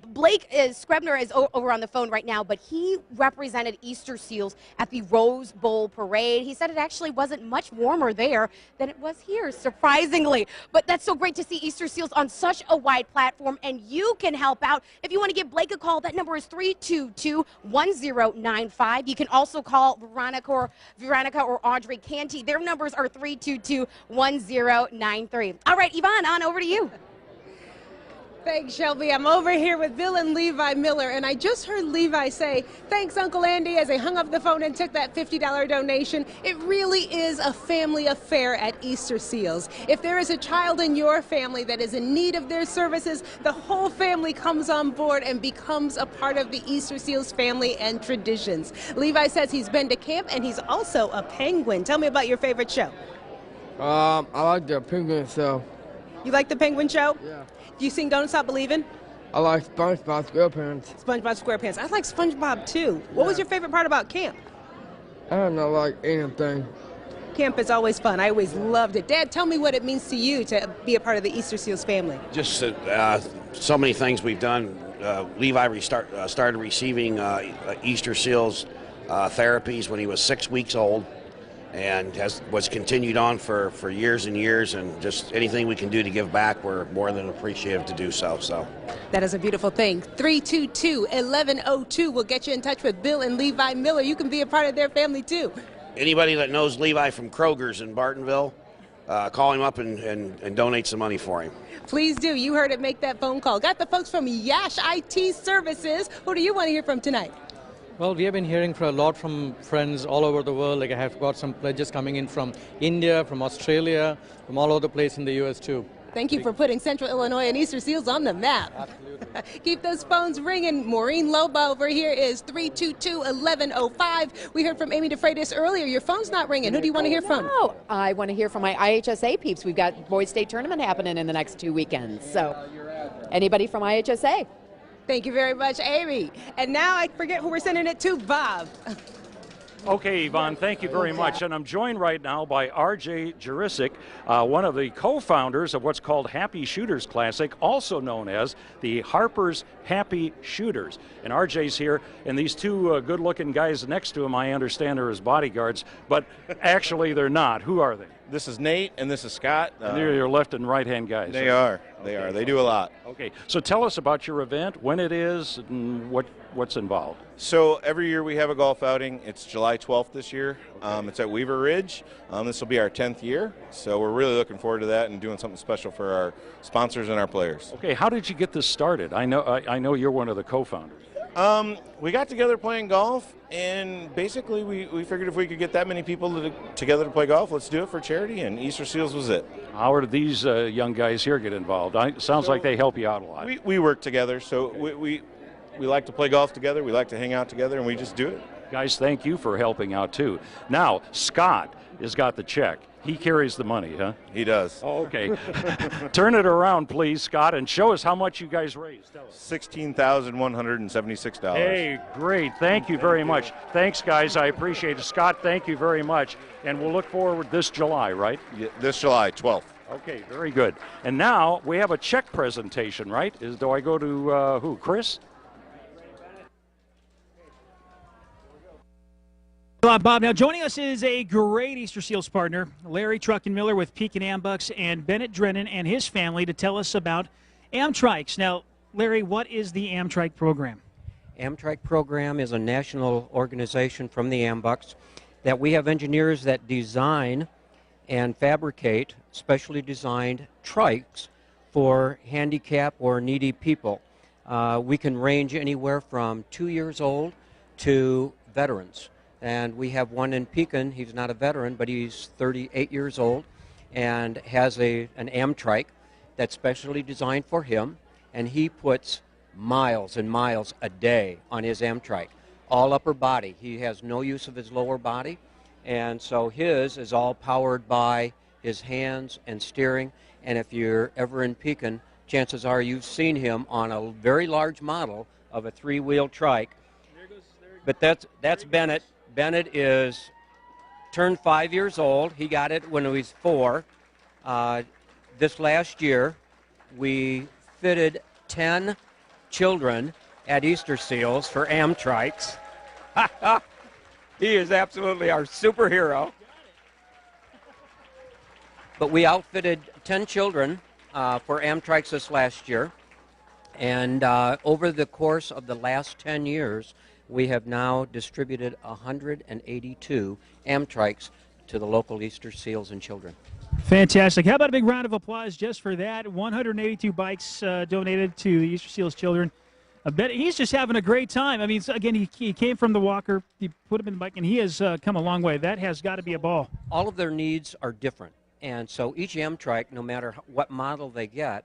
Scribner is over on the phone right now, but he represented Easterseals at the Rose Bowl Parade. He said it actually wasn't much warmer there than it was here, surprisingly. But that's so great to see Easterseals on such a wide platform, and you can help out. If you want to give Blake a call, that number is 322-1095. You can also call Veronica or Audrey Canty. Their numbers are 322-1093. All right, Yvonne, on over to you. Thanks, Shelby. I'm over here with Bill and Levi Miller, and I just heard Levi say, thanks, Uncle Andy, as they hung up the phone and took that $50 donation. It really is a family affair at Easterseals. If there is a child in your family that is in need of their services, the whole family comes on board and becomes a part of the Easterseals family and traditions. Levi says he's been to camp, and he's also a penguin. Tell me about your favorite show. I like the penguin show. You like the penguin show? Yeah. Do you sing Don't Stop Believin'? I like SpongeBob SquarePants. SpongeBob SquarePants. I like SpongeBob too. What was your favorite part about camp? I don't know, like anything. Camp is always fun. I always loved it. Dad, tell me what it means to you to be a part of the Easterseals family. Just so many things we've done. Levi started receiving Easterseals therapies when he was 6 weeks old, and was continued on for years and years, and just anything we can do to give back, we're more than appreciative to do so. That is a beautiful thing. 322-1102 will get you in touch with Bill and Levi Miller. You can be a part of their family too. Anybody that knows Levi from Kroger's in Bartonville, call him up and donate some money for him. Please do. You heard it. Make that phone call. Got the folks from Yash IT Services. Who do you want to hear from tonight? Well, we have been hearing a lot from friends all over the world. Like I have got some pledges coming in from India, from Australia, from all over the place in the U.S. too. Thank you for putting Central Illinois and Easterseals on the map. Absolutely. Keep those phones ringing. Maureen Loba over here is 322-1105. We heard from Amy DeFreitas earlier. Your phone's not ringing. Who do you want to hear from? Oh, I want to hear from my IHSA peeps. We've got Boys State Tournament happening in the next 2 weekends. So anybody from IHSA? Thank you very much, Amy. And now I forget who we're sending it to, Bob. Okay, Yvonne, thank you very much. And I'm joined right now by R.J. Jurisic, one of the co-founders of what's called Happy Shooters Classic, also known as the Harper's Happy Shooters. And R.J.'s here, and these two good-looking guys next to him, I understand, are his bodyguards, but actually they're not. Who are they? This is Nate, and this is Scott. And they're your left and right-hand guys. They are. They are. They do a lot. Okay, so tell us about your event, when it is, and what's involved. So every year we have a golf outing. It's July 12th this year. It's at Weaver Ridge. This will be our 10th year, so we're really looking forward to that and doing something special for our sponsors and our players. Okay, how did you get this started? I know you're one of the co-founders. We got together playing golf, and basically we figured if we could get that many people together to play golf, let's do it for charity, and Easterseals was it. How do these young guys here get involved? Sounds like they help you out a lot. We work together, so we like to play golf together, we like to hang out together, and we just do it. Guys, thank you for helping out too. Now, Scott has got the check. He carries the money, huh? He does. Oh, okay. Turn it around, please, Scott, and show us how much you guys raised. $16,176. Hey, great. Thank you very much. Thanks, guys. I appreciate it. Scott, thank you very much. And we'll look forward this July, right? Yeah, this July 12th. Okay, very good. And now we have a check presentation, right? Do I go to who? Chris? Bob, now joining us is a great Easterseals partner, Larry Truckenmiller with Pekin Ambucks, and Bennett Drennan and his family to tell us about Amtrikes. Now, Larry, what is the Amtrike program? Amtrike program is a national organization from the Ambucks that we have engineers that design and fabricate specially designed trikes for handicap or needy people. We can range anywhere from 2 years old to veterans. And we have one in Pekin. He's not a veteran, but he's 38 years old and has an Amtrike that's specially designed for him. And he puts miles and miles a day on his Amtrike, all upper body. He has no use of his lower body. And so his is all powered by his hands and steering. And if you're ever in Pekin, chances are you've seen him on a very large model of a three-wheel trike. But that's Bennett. Bennett is turned 5 years old. He got it when he was 4. This last year, we fitted 10 children at Easterseals for Amtrikes. He is absolutely our superhero. But we outfitted 10 children for Amtrikes this last year. And over the course of the last 10 years, we have now distributed 182 Amtrikes to the local Easterseals and children. Fantastic. How about a big round of applause just for that? 182 bikes donated to the Easterseals children. I bet he's just having a great time. I mean, again, he came from the walker, he put him in the bike, and he has come a long way. That has got to be a ball. All of their needs are different. And so each Amtrike, no matter what model they get,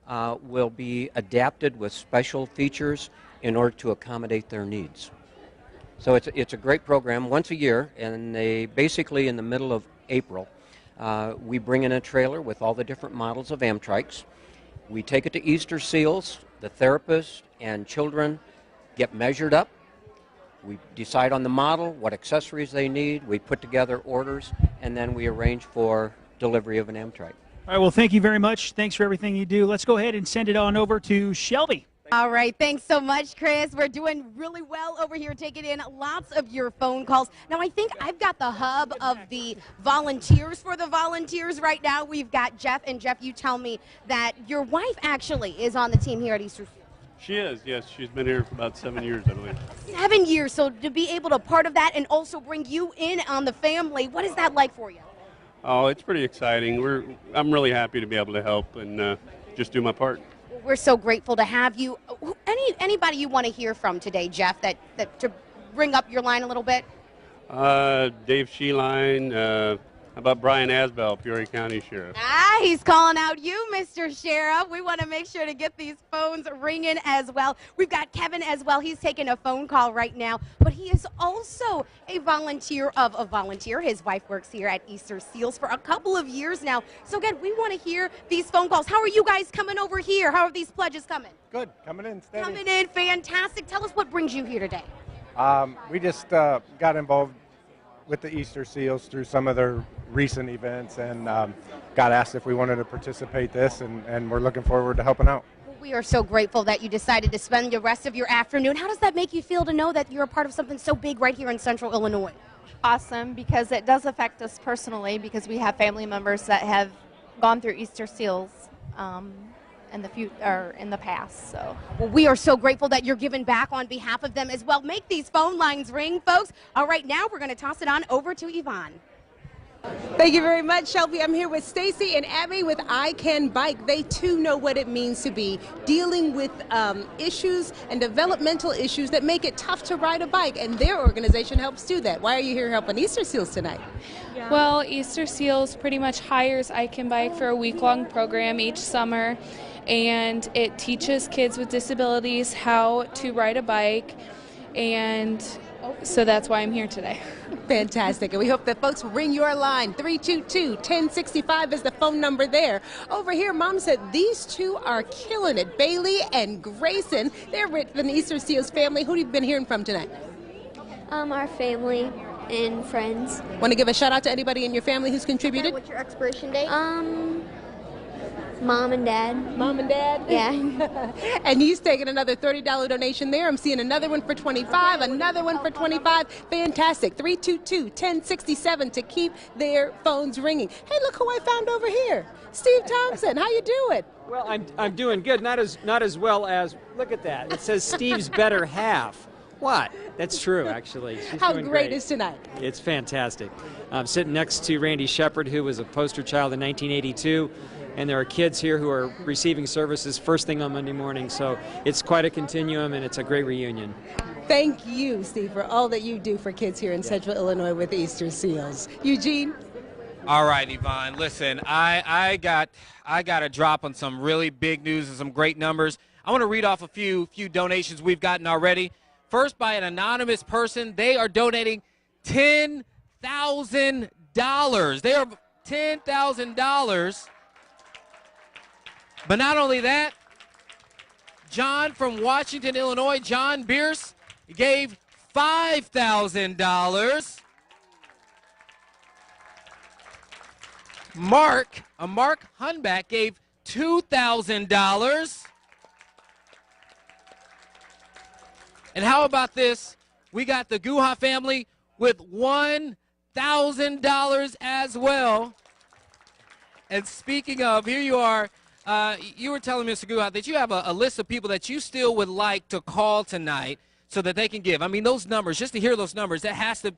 will be adapted with special features in order to accommodate their needs. So it's a great program once a year, and they basically in the middle of April, we bring in a trailer with all the different models of Amtrikes. We take it to Easterseals. The therapists and children get measured up. We decide on the model, what accessories they need. We put together orders, and then we arrange for delivery of an Amtrike. All right, well, thank you very much. Thanks for everything you do. Let's go ahead and send it on over to Shelby. All right, thanks so much, Chris. We're doing really well over here, taking in lots of your phone calls. Now, I think I've got the hub of the volunteers for the volunteers right now. We've got Jeff, and Jeff, you tell me that your wife actually is on the team here at Easterseals. She is, yes. She's been here for about 7 years, I believe. 7 years, so to be able to part of that and also bring you in on the family, what is that like for you? Oh, it's pretty exciting. I'm really happy to be able to help and just do my part. We're so grateful to have you. Anybody you want to hear from today, Jeff, that to bring up your line a little bit? Dave Sheeline, how about Brian Asbell, Peoria County Sheriff? He's calling out you, Mr. Sheriff. We want to make sure to get these phones ringing as well. We've got Kevin as well. He's taking a phone call right now, but he is also a volunteer of a volunteer. His wife works here at Easterseals for a couple of years now. So again, we want to hear these phone calls. How are you guys coming over here? How are these pledges coming? Good, coming in steady. Coming in, fantastic. Tell us what brings you here today. We just got involved with the Easterseals through some of their recent events and got asked if we wanted to participate this, and we're looking forward to helping out. We are so grateful that you decided to spend the rest of your afternoon. How does that make you feel to know that you're a part of something so big right here in Central Illinois? Awesome, because it does affect us personally, because we have family members that have gone through Easterseals in the past. So well, we are so grateful that you're giving back on behalf of them as well. Make these phone lines ring, folks. All right, now we're going to toss it on over to Yvonne. Thank you very much, Shelby. I'm here with Stacey and Abby with I Can Bike. They too know what it means to be dealing with issues and developmental issues that make it tough to ride a bike, and their organization helps do that. Why are you here helping Easterseals tonight? Well, Easterseals pretty much hires I Can Bike for a week-long program each summer, and it teaches kids with disabilities how to ride a bike, and so that's why I'm here today. Fantastic. And we hope that folks will ring your line. 322-1065 is the phone number there. Over here, Mom said these two are killing it. Bailey and Grayson. They're with the Easterseals family. Who have you been hearing from tonight? Our family and friends. Want to give a shout out to anybody in your family who's contributed? What's your expiration date? Mom and Dad. Mom and Dad? Yeah. And he's taking another $30 donation there. I'm seeing another one for 25, another one for 25. Fantastic. 322-1067 to keep their phones ringing. Hey, look who I found over here. Steve Thompson, how you doing? Well, I'm doing good. Not as well as, look at that. It says Steve's better half. What? That's true, actually. She's How doing great is tonight? It's fantastic. I'm sitting next to Randy Shepard, who was a poster child in 1982, and there are kids here who are receiving services first thing on Monday morning, so it's quite a continuum, and it's a great reunion. Thank you, Steve, for all that you do for kids here in Central Illinois with Easter Seals. Eugene? All right, Yvonne. Listen, I got a drop on some really big news and some great numbers. I want to read off a few donations we've gotten already. First, by an anonymous person, they are donating $10,000. They are $10,000. But not only that, John from Washington, Illinois, John Bierce, gave $5,000. Mark Hunback gave $2,000. And how about this? We got the Guha family with $1,000 as well. And speaking of, here you are. You were telling Mr. Guha that you have a list of people that you still would like to call tonight so that they can give. I mean, those numbers, just to hear those numbers, that has to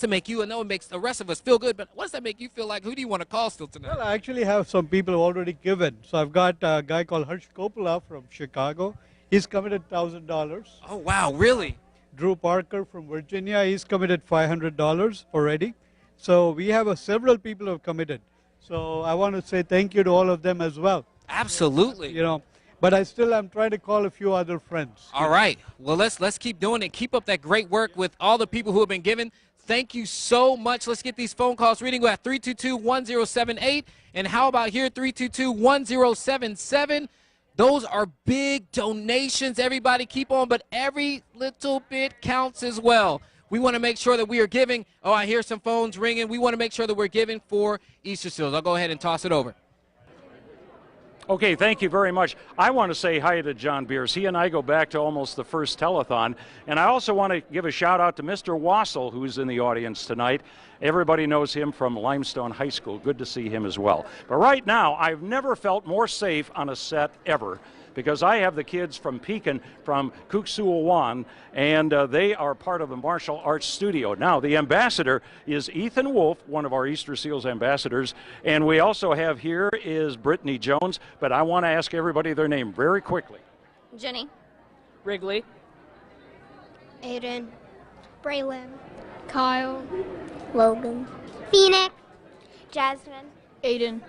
make you, I know it makes the rest of us feel good, but what does that make you feel like? Who do you want to call still tonight? Well, I actually have some people who already given. So I've got a guy called Harsh Coppola from Chicago. He's committed $1,000. Oh, wow, really? Drew Parker from Virginia, he's committed $500 already. So we have several people who have committed. So I want to say thank you to all of them as well. Absolutely. You know, but I'm trying to call a few other friends. All right. Well, let's keep doing it. Keep up that great work with all the people who have been given. Thank you so much. Let's get these phone calls reading. We're at 322-1078. And how about here, 322-1077? Those are big donations. Everybody keep on, but every little bit counts as well. We want to make sure that we are giving. Oh, I hear some phones ringing. We want to make sure that we're giving for Easterseals. I'll go ahead and toss it over. Okay, thank you very much. I want to say hi to John Bierce. He and I go back to almost the first telethon. And I also want to give a shout out to Mr. Wassel, who's in the audience tonight. Everybody knows him from Limestone High School. Good to see him as well. But right now, I've never felt more safe on a set ever, because I have the kids from Pekin, from Kuksuawan, and they are part of the martial arts studio. Now, the ambassador is Ethan Wolf, one of our Easterseals ambassadors, and we also have here is Brittany Jones, but I want to ask everybody their name very quickly. Jenny. Wrigley. Aiden. Braylon. Kyle. Logan. Phoenix. Jasmine. Aiden.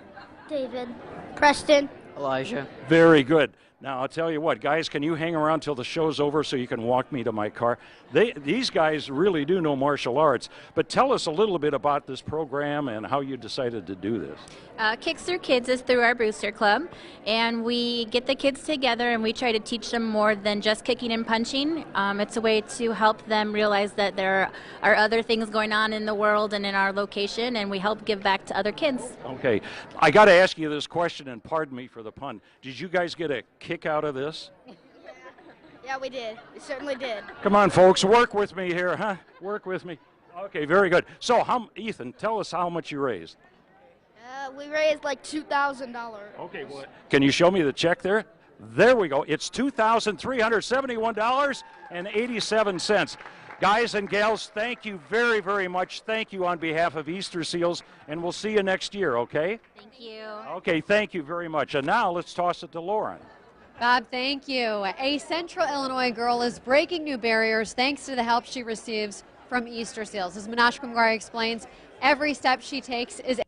David. Preston. Elijah. Very good. Now, I'll tell you what, guys, can you hang around till the show's over so you can walk me to my car? These guys really do know martial arts. But tell us a little bit about this program and how you decided to do this. Kicks Through Kids is through our booster club, and we get the kids together and we try to teach them more than just kicking and punching. It's a way to help them realize that there are other things going on in the world and in our location, and we help give back to other kids. Okay. I got to ask you this question, and pardon me for the pun. Did you guys get a kick out of this? Yeah, we did. We certainly did. Come on, folks, work with me here, huh? Work with me. Okay, very good. So, Ethan, tell us how much you raised. We raised like $2,000. Okay, well, can you show me the check there? There we go. It's $2,371.87. Guys and gals, thank you very, very much. Thank you on behalf of Easterseals, and we'll see you next year, okay? Thank you. Okay, thank you very much. And now let's toss it to Lauren. Bob, thank you. A Central Illinois girl is breaking new barriers thanks to the help she receives from Easterseals. As Manash Kumgari explains, every step she takes is in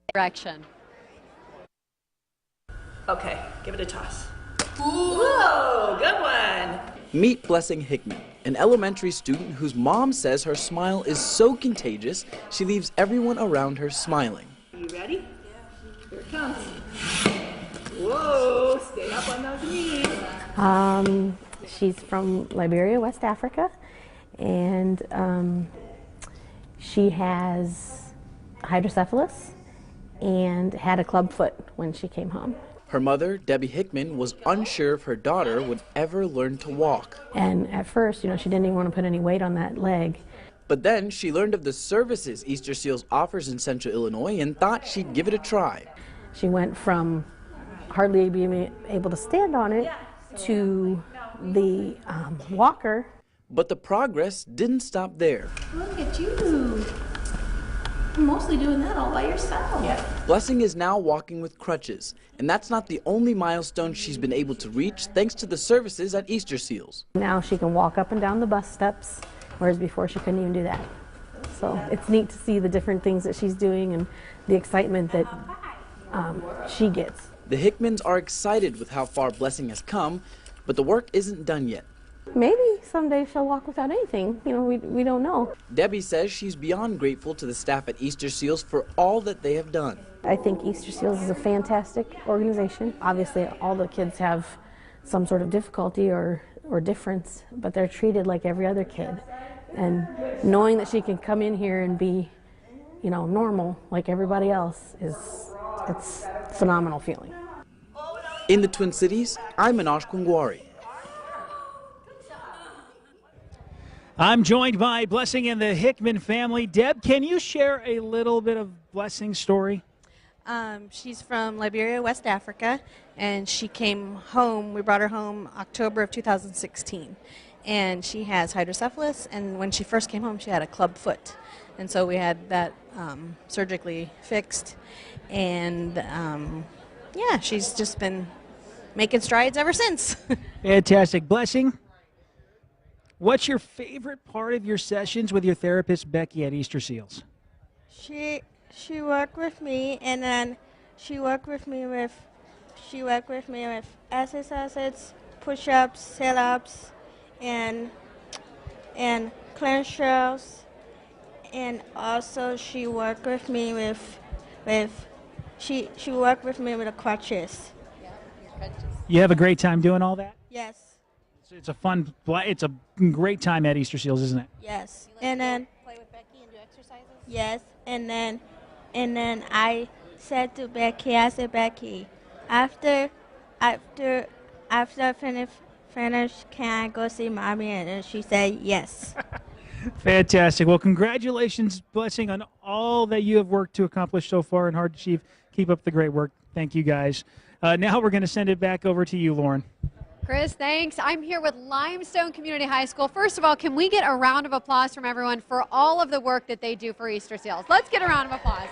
the direction. Okay, give it a toss. Whoa, good one. Meet Blessing Hickman, an elementary student whose mom says her smile is so contagious, she leaves everyone around her smiling. You ready? Yeah. Here it comes. Whoa, stay up on those knees. She's from Liberia, West Africa, and she has hydrocephalus, and had a club foot when she came home. Her mother, Debbie Hickman, was unsure if her daughter would ever learn to walk. And at first, she didn't even want to put any weight on that leg. But then she learned of the services Easterseals offers in Central Illinois and thought she'd give it a try. She went from hardly being able to stand on it to the walker. But the progress didn't stop there. Look at you. You're mostly doing that all by yourself. Yeah. Blessing is now walking with crutches, and that's not the only milestone she's been able to reach thanks to the services at Easterseals. Now she can walk up and down the bus steps, whereas before she couldn't even do that. So it's neat to see the different things that she's doing and the excitement that she gets. The Hickmans are excited with how far Blessing has come, but the work isn't done yet. Maybe someday she'll walk without anything. We don't know. Debbie says she's beyond grateful to the staff at Easterseals for all that they have done. I think Easterseals is a fantastic organization. Obviously, all the kids have some sort of difficulty or difference, but they're treated like every other kid. And knowing that she can come in here and be, normal like everybody else it's a phenomenal feeling. In the Twin Cities, I'm Minosh Kungwari. I'm joined by Blessing and the Hickman family. Deb, can you share a little bit of Blessing's story? She's from Liberia, West Africa, and she came home. We brought her home October of 2016, and she has hydrocephalus, and when she first came home, she had a club foot, and so we had that surgically fixed, and yeah, she's just been making strides ever since. Fantastic. Blessing, what's your favorite part of your sessions with your therapist, Becky, at Easterseals? She worked with me, and then she worked with me with exercises, push-ups, sit-ups, and clearance drills, and also she worked with me she worked with me with the crutches. You have a great time doing all that? Yes. It's a great time at Easterseals, isn't it? Yes. And then play with Becky and do exercises? Yes. And then I said to Becky, Becky, after I finish, can I go see Mommy? And she said yes. Fantastic. Well, congratulations, Blessing, on all that you have worked to accomplish so far and hard to achieve. Keep up the great work. Thank you, guys. Now we're going to send it back over to you, Lauren. Chris, thanks. I'm here with Limestone Community High School. First of all, can we get a round of applause from everyone for all of the work that they do for Easterseals? Let's get a round of applause.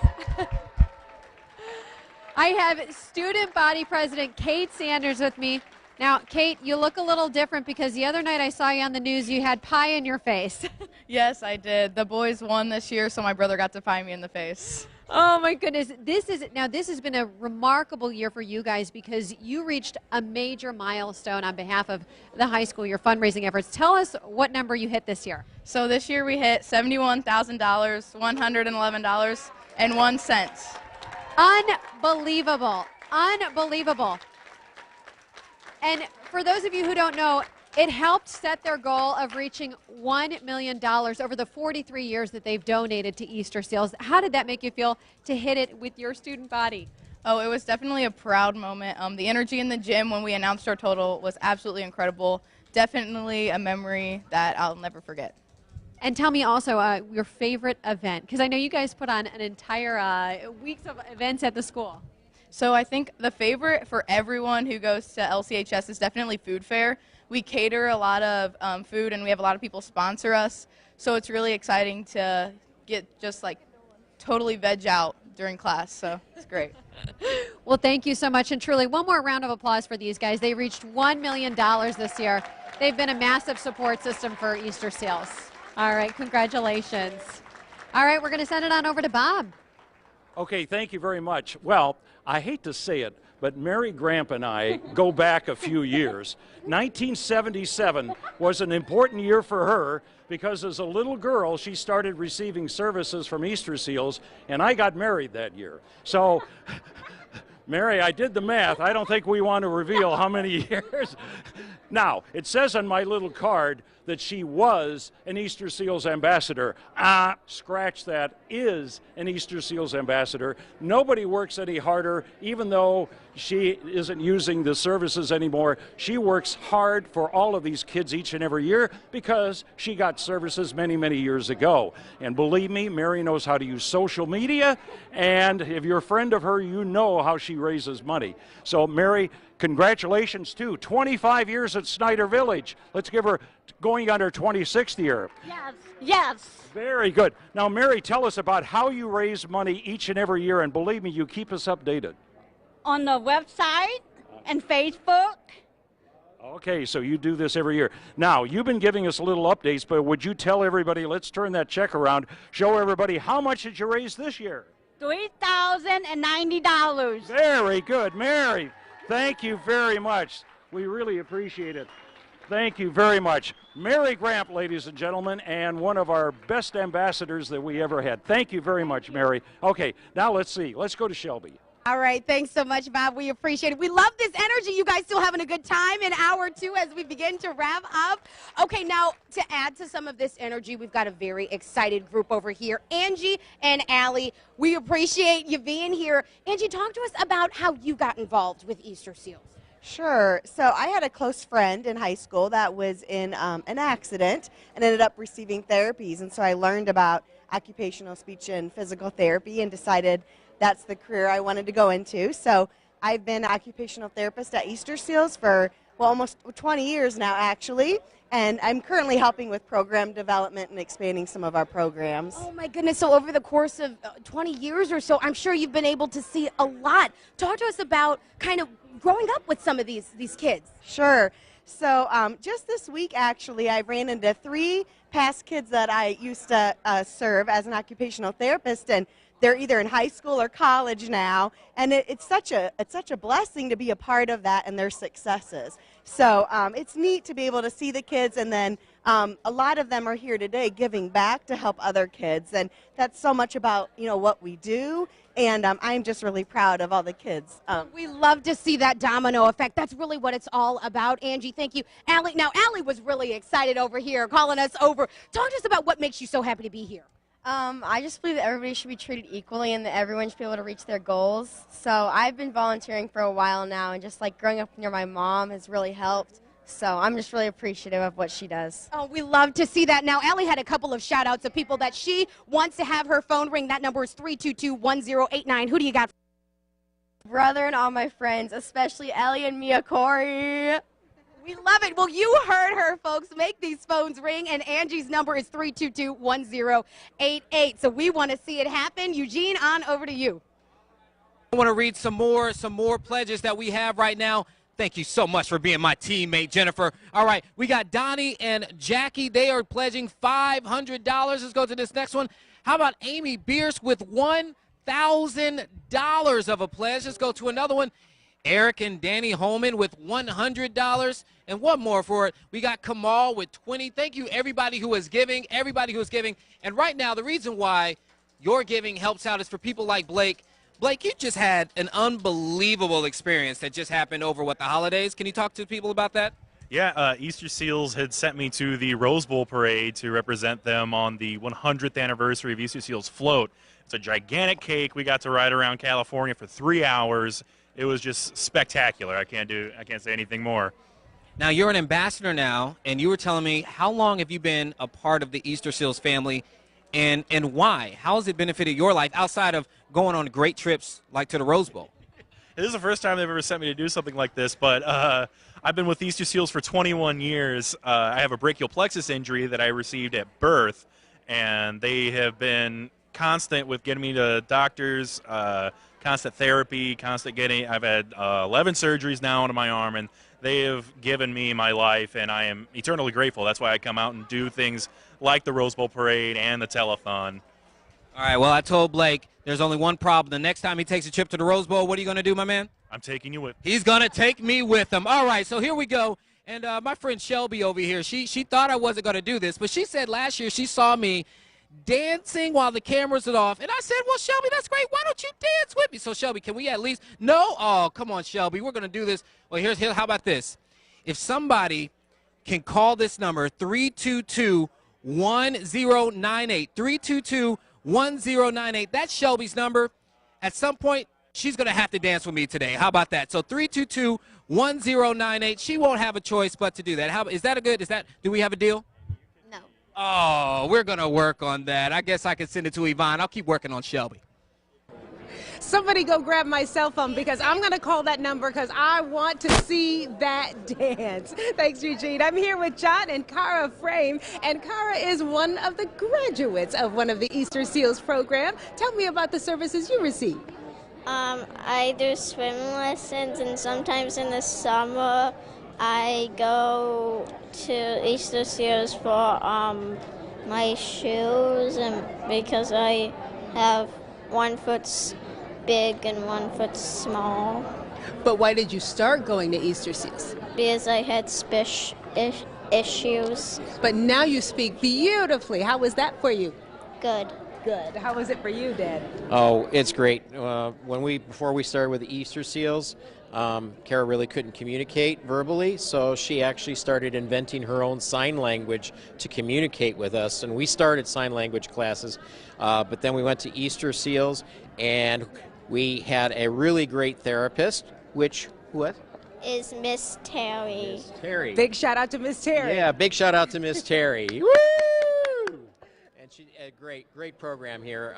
I have student body president Kate Sanders with me. Now, Kate, you look a little different because the other night I saw you on the news, you had pie in your face. Yes, I did. The boys won this year, so my brother got to pie me in the face. Oh my goodness. This has been a remarkable year for you guys because you reached a major milestone on behalf of the high school, your fundraising efforts. Tell us what number you hit this year. So this year we hit $71,000, $111.01. Unbelievable. Unbelievable. And for those of you who don't know, it helped set their goal of reaching $1 million over the 43 years that they've donated to Easterseals. How did that make you feel to hit it with your student body? Oh, it was definitely a proud moment. The energy in the gym when we announced our total was absolutely incredible. Definitely a memory that I'll never forget. And tell me also your favorite event, because I know you guys put on an entire weeks of events at the school. So I think the favorite for everyone who goes to LCHS is definitely food fair. We cater a lot of food, and we have a lot of people sponsor us. So it's really exciting to get just like totally veg out during class. So it's great. Well, thank you so much. And truly, one more round of applause for these guys. They reached $1 million this year. They've been a massive support system for Easterseals. All right, congratulations. All right, we're going to send it on over to Bob. Okay, thank you very much. Well, I hate to say it, but Mary Gramp and I go back a few years. 1977 was an important year for her because as a little girl, she started receiving services from Easterseals, and I got married that year. So, Mary, I did the math. I don't think we want to reveal how many years. Now, it says on my little card that she was an Easterseals ambassador. Scratch that, is an Easterseals ambassador. Nobody works any harder, even though she isn't using the services anymore. She works hard for all of these kids each and every year because she got services many, many years ago. And believe me, Mary knows how to use social media, and if you're a friend of her, you know how she raises money. So, Mary, congratulations, too. 25 years at Snyder Village. Let's give her going on her 26th year. Yes, yes. Very good. Now, Mary, tell us about how you raise money each and every year, and believe me, you keep us updated. On the website and Facebook. Okay, so you do this every year. Now, you've been giving us little updates, but would you tell everybody, let's turn that check around, show everybody how much did you raise this year? $3,090. Very good, Mary. Thank you very much. We really appreciate it. Thank you very much. Mary Gramp, ladies and gentlemen, and one of our best ambassadors that we ever had. Thank you very much, Mary. Okay, now let's see. Let's go to Shelby. All right, thanks so much, Bob. We appreciate it. We love this energy. You guys still having a good time in hour 2 as we begin to wrap up. Okay, now to add to some of this energy, we've got a very excited group over here, Angie and Allie. We appreciate you being here. Angie, talk to us about how you got involved with Easterseals. Sure. So I had a close friend in high school that was in an accident and ended up receiving therapies. And so I learned about occupational speech and physical therapy and decided that's the career I wanted to go into. So I've been an occupational therapist at Easterseals for, well, almost 20 years now, actually. And I'm currently helping with program development and expanding some of our programs. Oh my goodness, so over the course of 20 years or so, I'm sure you've been able to see a lot. Talk to us about kind of growing up with some of these kids. Sure. So just this week, actually, I ran into 3 past kids that I used to serve as an occupational therapist, and they're either in high school or college now, and it's such a blessing to be a part of that and their successes. So it's neat to be able to see the kids, and then a lot of them are here today giving back to help other kids, and that's so much about what we do. And I'm just really proud of all the kids. We love to see that domino effect. That's really what it's all about, Angie. Thank you. Allie, now Allie was really excited over here, calling us over. Talk to us about what makes you so happy to be here. I just believe that everybody should be treated equally and that everyone should be able to reach their goals. So I've been volunteering for a while now, and just like growing up near my mom has really helped. So I'm just really appreciative of what she does. Oh, we love to see that. Now, Allie had a couple of shout-outs of people that she wants to have her phone ring. That number is 322-1089. Who do you got? Brother and all my friends, especially Ellie and Mia Corey. We love it. Well, you heard her, folks. Make these phones ring, and Angie's number is 322-1088. So we want to see it happen. Eugene, on over to you. I want to read some more pledges that we have right now. Thank you so much for being my teammate, Jennifer. All right, we got Donnie and Jackie. They are pledging $500. Let's go to this next one. How about Amy Bierce with $1,000 of a pledge? Let's go to another one. Eric and Danny Holman with $100. And one more for it. We got Kamal with $20. Thank you, everybody who is giving, And right now, the reason why your giving helps out is for people like Blake. Blake, you just had an unbelievable experience that just happened over, the holidays? Can you talk to people about that? Yeah, Easterseals had sent me to the Rose Bowl parade to represent them on the 100th anniversary of Easterseals Float. It's a gigantic cake. We got to ride around California for 3 hours. It was just spectacular. I can't say anything more. Now, you're an ambassador now, and you were telling me, how long have you been a part of the Easterseals family, and why? How has it benefited your life outside of going on great trips like to the Rose Bowl? This is the first time they've ever sent me to do something like this, but I've been with Easterseals for 21 years. I have a brachial plexus injury that I received at birth, and they have been constant with getting me to doctors, constant therapy, I've had 11 surgeries now on my arm, and they have given me my life, and I am eternally grateful. That's why I come out and do things like the Rose Bowl parade and the telethon. All right, well, I told Blake there's only one problem. The next time he takes a trip to the Rose Bowl, what are you going to do, my man? I'm taking you with me. He's going to take me with him. All right, so here we go. And my friend Shelby over here, she thought I wasn't going to do this, but she said last year she saw me dancing while the cameras are off. And I said, well, Shelby, that's great. Why don't you dance with me? So, Shelby, can we at least? No? Oh, come on, Shelby. We're going to do this. Well, how about this? if somebody can call this number, 322-1098, 322-1098. That's Shelby's number. At some point, she's going to have to dance with me today. How about that? So 322-1098. She won't have a choice but to do that. Is that a good? Do we have a deal? No. Oh, we're going to work on that. I guess I can send it to Yvonne. I'll keep working on Shelby. Somebody go grab my cell phone because I'm going to call that number because I want to see that dance. Thanks, Eugene. I'm here with John and Cara Frame, and Cara is one of the graduates of one of the Easterseals program. Tell me about the services you receive. I do swim lessons, and sometimes in the summer I go to Easterseals for my shoes, and because I have 1 foot big and 1 foot small. But why did you start going to Easterseals? Because I had issues. But now you speak beautifully. How was that for you? Good. Good. How was it for you, Dad? Oh, it's great. Before we started with the Easterseals, Cara really couldn't communicate verbally, so she actually started inventing her own sign language to communicate with us. And we started sign language classes, but then we went to Easterseals, and we had a really great therapist, is Miss Terry. Miss Terry. Big shout out to Miss Terry. Yeah, big shout out to Miss Terry. Woo! And she a great program here.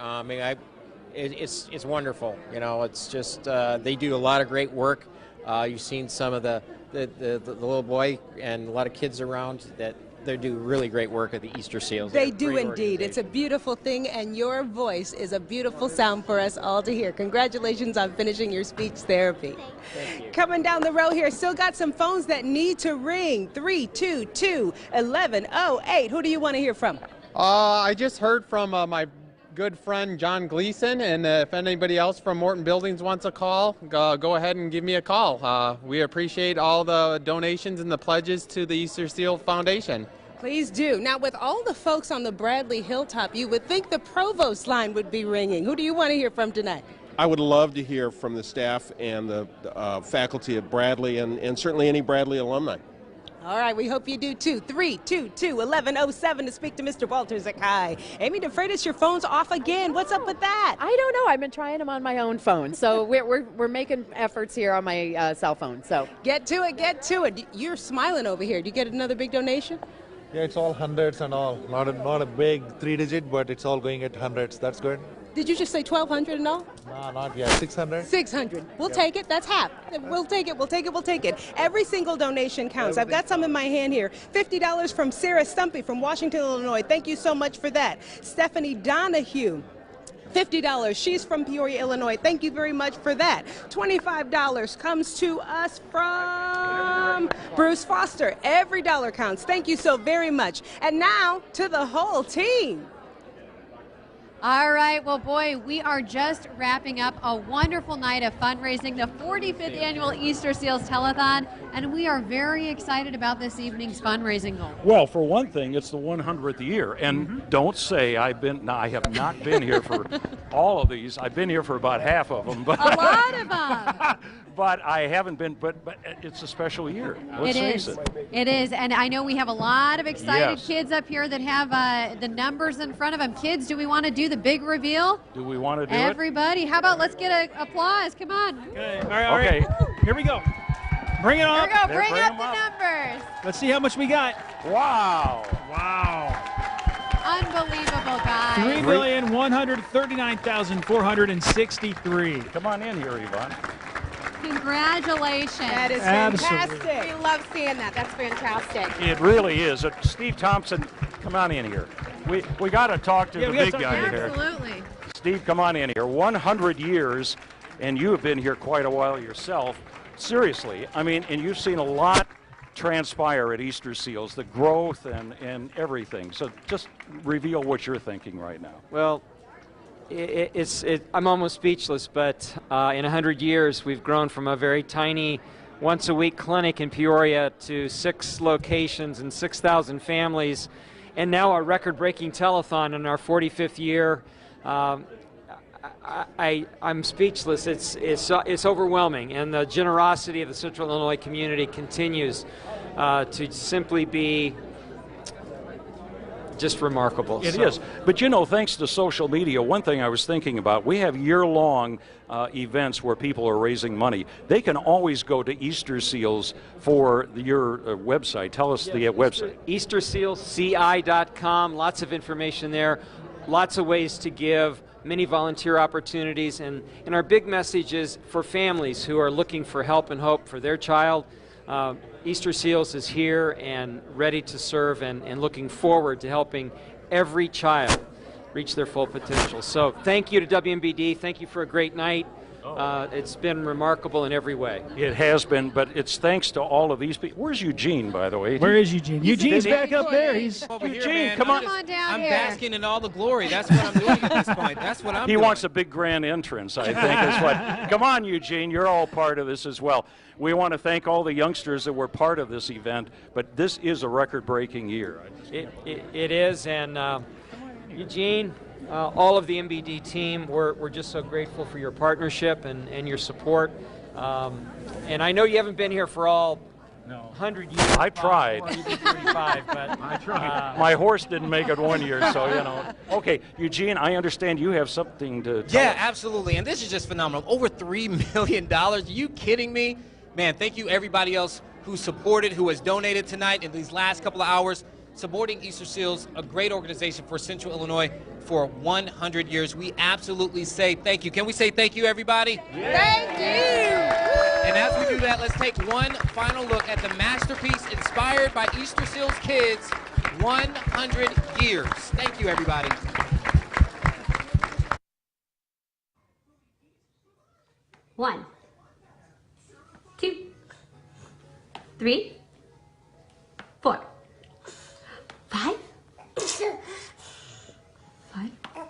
It's wonderful. You know, it's just they do a lot of great work. You've seen some of the little boy and a lot of kids around that they do really great work at the Easterseals. They do indeed. It's a beautiful thing, and your voice is a beautiful sound for us all to hear. Congratulations on finishing your speech therapy. Thank you. Coming down the row here, still got some phones that need to ring. 322-1108. Who do you want to hear from? I just heard from my good friend John Gleason, and if anybody else from Morton Buildings wants a call, go ahead and give me a call. We appreciate all the donations and the pledges to the Easterseals Foundation. Please do. Now, with all the folks on the Bradley Hilltop, you would think the provost line would be ringing. Who do you want to hear from tonight? I would love to hear from the staff and the faculty at Bradley, and certainly any Bradley alumni. All right, we hope you do too. 322-1107 to speak to Mr. Walter Zakai. Amy DeFreitas, your phone's off again. What's up with that? I don't know. I've been trying them on my own phone, so we're making efforts here on my cell phone. So get to it. You're smiling over here. Do you get another big donation? Yeah, it's all hundreds and all. Not a big 3-digit, but it's all going at hundreds. That's good. Did you just say 1,200 and all? No, not yet. 600. 600. We'll take it. That's half. We'll take it. Every single donation counts. I've got some in my hand here. $50 from Sarah Stumpy from Washington, Illinois. Thank you so much for that. Stephanie Donahue. $50. She's from Peoria, Illinois. Thank you very much for that. $25 comes to us from Bruce Foster. Every dollar counts. Thank you so very much. And now to the whole team. All right, well, boy, we are just wrapping up a wonderful night of fundraising, the 45th annual Easterseals Telethon, and we are very excited about this evening's fundraising goal. Well, for one thing, it's the 100th year, and don't say I have not been here for all of these. I've been here for about half of them. But a lot of them. But I haven't been, but it's a special year. Let's face it. It is, and I know we have a lot of excited Yes. kids up here that have the numbers in front of them. Kids, do we want to do the big reveal? Do we want to do Everybody, how about let's get an applause? Come on. Okay, all right. Here we go. Bring it on. Here we go. Bring up the numbers. Let's see how much we got. Wow. Unbelievable, guys. 3,139,463. Come on in here, Yvonne. Congratulations. That is Absolutely. fantastic. We love seeing that. That's fantastic. It really is. Steve Thompson, come on in here. We got to talk to the big guy here. Absolutely. Steve, come on in here. 100 years, and you have been here quite a while yourself. Seriously, I mean, and you've seen a lot transpire at Easterseals, the growth and everything. So just reveal what you're thinking right now. Well, I'm almost speechless, but in 100 years, we've grown from a very tiny once-a-week clinic in Peoria to 6 locations and 6,000 families, and now a record-breaking telethon in our 45th year. I'm speechless. It's overwhelming, and the generosity of the Central Illinois community continues. to simply be just remarkable. It is. But you know, thanks to social media, one thing I was thinking about, we have year-long events where people are raising money. They can always go to Easterseals for your website. Tell us the website. Eastersealsci.com. Lots of information there. Lots of ways to give. Many volunteer opportunities. And our big message is for families who are looking for help and hope for their child. Easterseals is here and ready to serve and looking forward to helping every child reach their full potential. So thank you to WMBD. Thank you for a great night. It's been remarkable in every way. It has been, but it's thanks to all of these people. Where's Eugene, by the way? Where is Eugene? Eugene's back up there. He's Eugene, come on. down I'm basking in all the glory. That's what I'm doing at this point. That's what I'm doing. He wants a big grand entrance, I think, is what. Come on, Eugene, you're all part of this as well. We want to thank all the youngsters that were part of this event, but this is a record-breaking year. It is, and Eugene, all of the MBD team, we're just so grateful for your partnership and your support. And I know you haven't been here for all 100 years. I tried. Well, you did 35, but I tried. My horse didn't make it one year, so, you know. Okay, Eugene, I understand you have something to tell us. Absolutely, and this is just phenomenal. Over $3 million. Are you kidding me? Man, thank you everybody else who supported, who has donated tonight in these last couple of hours, supporting Easterseals, a great organization for Central Illinois for 100 years. We absolutely say thank you. Can we say thank you, everybody? Thank you. And as we do that, let's take one final look at the masterpiece inspired by Easterseals kids, 100 years. Thank you, everybody. One, 2, 3, 4, 5,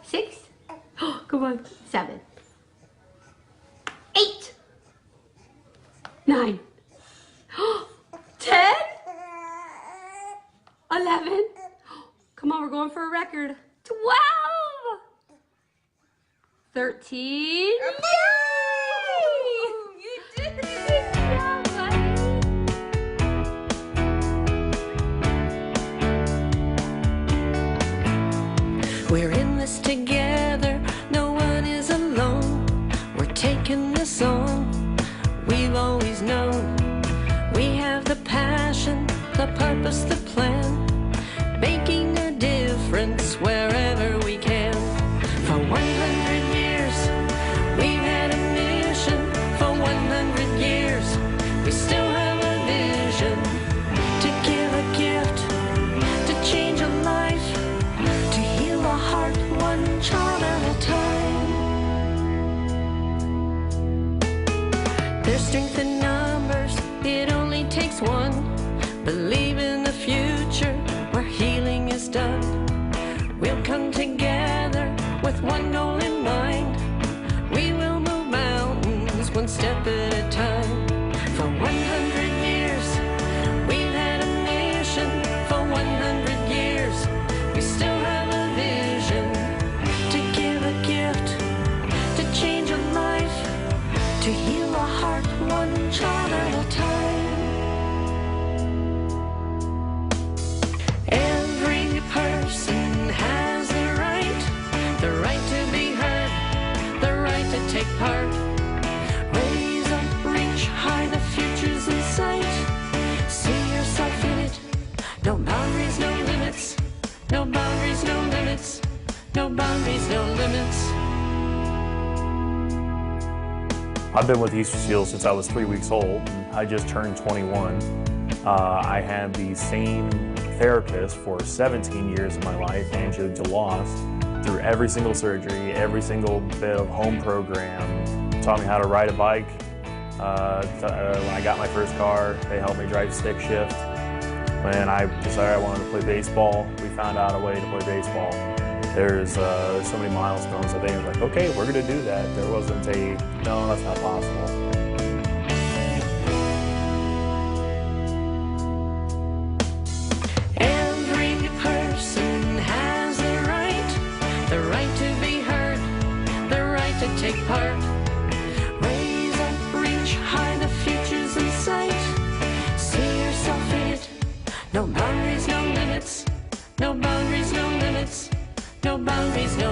6, come on, 7, 8, 9, 10, 11, come on, we're going for a record, 12, 13, yay! You did it! We're in this together, no one is alone. We're taking this on, we've always known. We have the passion, the purpose, the plan, making a difference wherever we can. For 100 years, we've had a mission. For 100 years, we still have a vision to give a gift, to change a life, to heal a heart, one child at a time. There's strength in numbers, it only takes one. Believe in the future where healing is done. We'll come together with one goal in mind. We will move mountains one step at a time. For 100 years, we've had a mission. For 100 years, we still have a vision to give a gift, to change a life, to heal a heart, one child at a time. Every person has the right to be heard, the right to take part. Raise up, reach high, the future's in sight. See yourself in it. No boundaries, no limits. No boundaries, no limits. No boundaries, no limits. I've been with Easterseals since I was 3 weeks old. I just turned 21. I had the same therapist for 17 years of my life, Angela DeLost, through every single surgery, every single bit of home program. Taught me how to ride a bike. When I got my first car, they helped me drive stick shift. When I decided I wanted to play baseball, we found out a way to play baseball. There's so many milestones that they were like, okay, we're gonna do that. There wasn't a, no, that's not possible. Every person has the right to be heard, the right to take part. Raise up, reach high, the future's in sight. See yourself in it. No boundaries, no